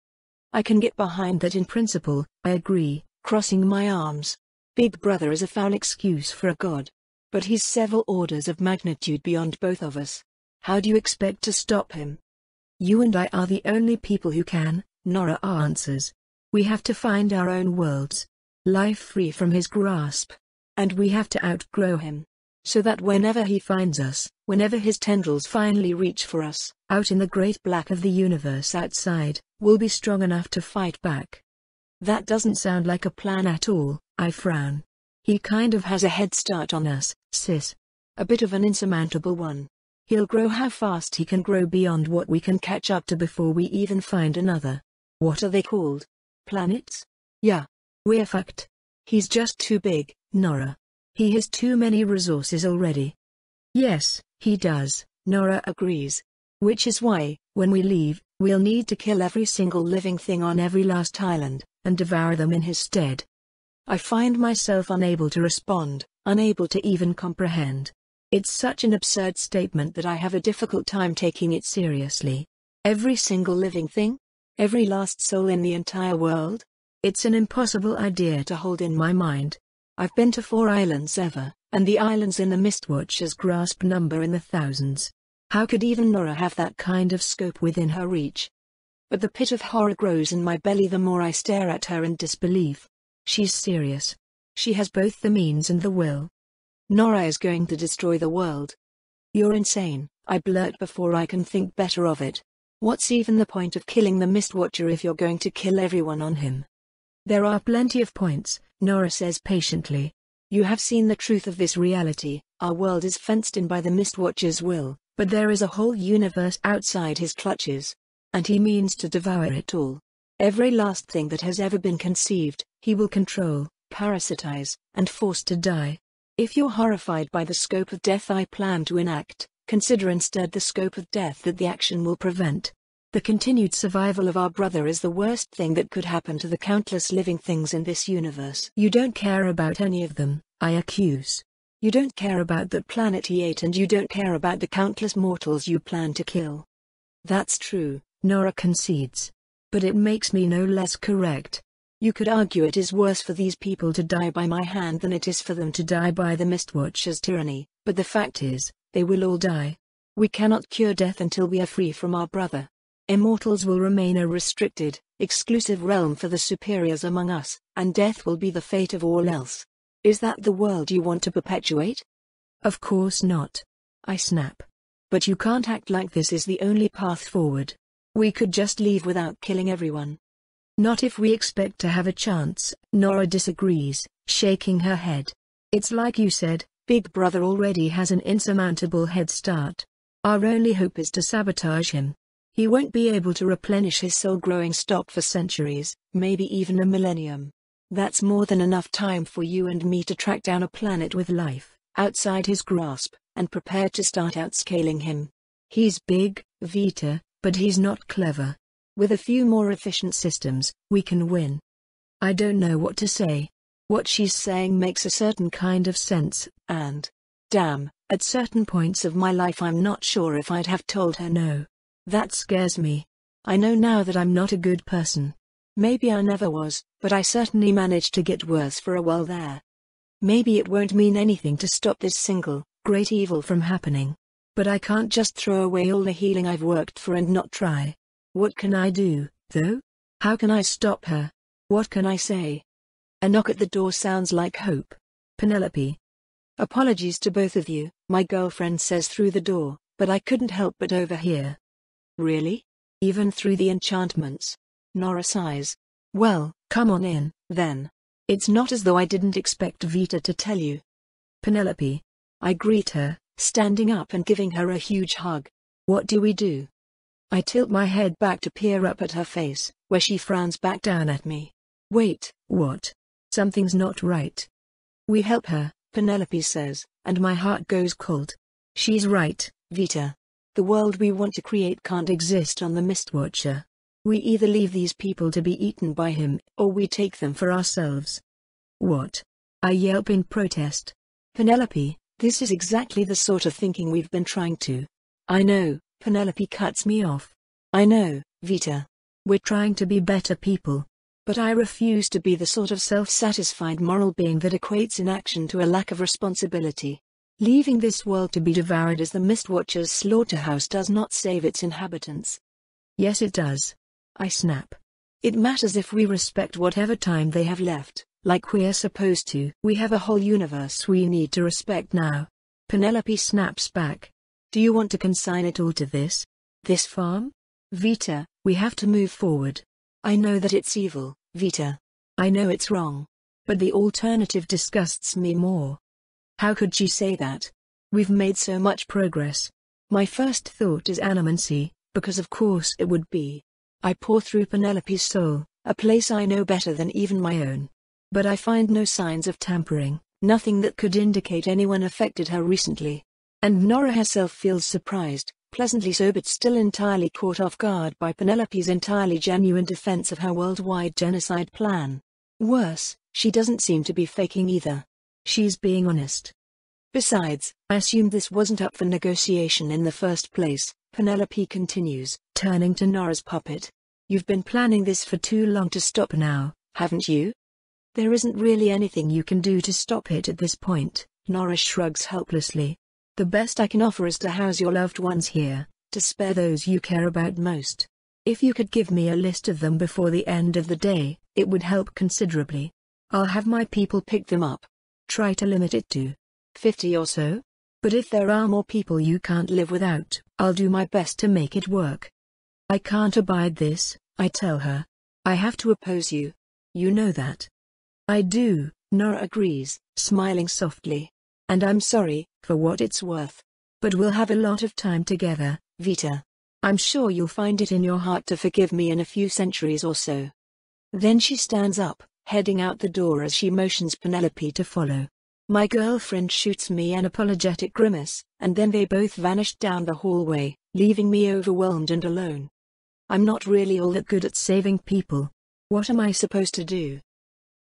I can get behind that in principle, I agree, crossing my arms. Big Brother is a foul excuse for a god. But he's several orders of magnitude beyond both of us. How do you expect to stop him? You and I are the only people who can, Nora answers. We have to find our own worlds. Life free from his grasp. And we have to outgrow him. So that whenever he finds us, whenever his tendrils finally reach for us, out in the great black of the universe outside, we'll be strong enough to fight back. That doesn't sound like a plan at all, I frown. He kind of has a head start on us, sis. A bit of an insurmountable one. He'll grow how fast he can grow beyond what we can catch up to before we even find another. What are they called? Planets? Yeah. We're fucked. He's just too big, Nora. He has too many resources already. Yes, he does, Nora agrees. Which is why, when we leave, we'll need to kill every single living thing on every last island, and devour them in his stead. I find myself unable to respond, unable to even comprehend. It's such an absurd statement that I have a difficult time taking it seriously. Every single living thing? Every last soul in the entire world? It's an impossible idea to hold in my mind. I've been to 4 islands ever, and the islands in the Mistwatcher's grasp number in the thousands. How could even Nora have that kind of scope within her reach? But the pit of horror grows in my belly the more I stare at her in disbelief. She's serious. She has both the means and the will. Nora is going to destroy the world. You're insane, I blurt before I can think better of it. What's even the point of killing the Mistwatcher if you're going to kill everyone on him? There are plenty of points, Nora says patiently. You have seen the truth of this reality. Our world is fenced in by the Mistwatcher's will, but there is a whole universe outside his clutches. And he means to devour it all. Every last thing that has ever been conceived, he will control, parasitize, and force to die. If you're horrified by the scope of death I plan to enact, consider instead the scope of death that the action will prevent. The continued survival of our brother is the worst thing that could happen to the countless living things in this universe. You don't care about any of them, I accuse. You don't care about the planet he ate, and you don't care about the countless mortals you plan to kill. That's true, Nora concedes. But it makes me no less correct. You could argue it is worse for these people to die by my hand than it is for them to die by the Mistwatcher's tyranny, but the fact is, they will all die. We cannot cure death until we are free from our brother. Immortals will remain a restricted, exclusive realm for the superiors among us, and death will be the fate of all else. Is that the world you want to perpetuate? Of course not. I snap. But you can't act like this is the only path forward. We could just leave without killing everyone. Not if we expect to have a chance, Nora disagrees, shaking her head. It's like you said, Big Brother already has an insurmountable head start. Our only hope is to sabotage him. He won't be able to replenish his soul-growing stock for centuries, maybe even a millennium. That's more than enough time for you and me to track down a planet with life, outside his grasp, and prepare to start outscaling him. He's big, Vita, but he's not clever. With a few more efficient systems, we can win. I don't know what to say. What she's saying makes a certain kind of sense, and, damn, at certain points of my life I'm not sure if I'd have told her no. That scares me. I know now that I'm not a good person. Maybe I never was, but I certainly managed to get worse for a while there. Maybe it won't mean anything to stop this single, great evil from happening. But I can't just throw away all the healing I've worked for and not try. What can I do, though? How can I stop her? What can I say? A knock at the door sounds like hope. Penelope. Apologies to both of you, my girlfriend says through the door, but I couldn't help but overhear. Really? Even through the enchantments? Nora sighs. Well, come on in, then. It's not as though I didn't expect Vita to tell you. Penelope. I greet her, standing up and giving her a huge hug. What do we do? I tilt my head back to peer up at her face, where she frowns back down at me. Wait, what? Something's not right. We help her, Penelope says, and my heart goes cold. She's right, Vita. The world we want to create can't exist on the Mistwatcher. We either leave these people to be eaten by him, or we take them for ourselves. What? I yelp in protest. Penelope, this is exactly the sort of thinking we've been trying to. I know, Penelope cuts me off. I know, Vita. We're trying to be better people. But I refuse to be the sort of self-satisfied moral being that equates inaction to a lack of responsibility. Leaving this world to be devoured as the Mistwatcher's slaughterhouse does not save its inhabitants. Yes it does. I snap. It matters if we respect whatever time they have left, like we're supposed to. We have a whole universe we need to respect now. Penelope snaps back. Do you want to consign it all to this? This farm? Vita, we have to move forward. I know that it's evil, Vita. I know it's wrong. But the alternative disgusts me more. How could she say that? We've made so much progress. My first thought is animancy, because of course it would be. I pore through Penelope's soul, a place I know better than even my own. But I find no signs of tampering, nothing that could indicate anyone affected her recently. And Nora herself feels surprised, pleasantly so but still entirely caught off guard by Penelope's entirely genuine defense of her worldwide genocide plan. Worse, she doesn't seem to be faking either. She's being honest. Besides, I assumed this wasn't up for negotiation in the first place, Penelope continues, turning to Nora's puppet. You've been planning this for too long to stop now, haven't you? There isn't really anything you can do to stop it at this point, Nora shrugs helplessly. The best I can offer is to house your loved ones here, to spare those you care about most. If you could give me a list of them before the end of the day, it would help considerably. I'll have my people pick them up. Try to limit it to 50 or so. But if there are more people you can't live without, I'll do my best to make it work. I can't abide this, I tell her. I have to oppose you. You know that. I do, Nora agrees, smiling softly. And I'm sorry, for what it's worth. But we'll have a lot of time together, Vita. I'm sure you'll find it in your heart to forgive me in a few centuries or so. Then she stands up, heading out the door as she motions Penelope to follow. My girlfriend shoots me an apologetic grimace, and then they both vanish down the hallway, leaving me overwhelmed and alone. I'm not really all that good at saving people. What am I supposed to do?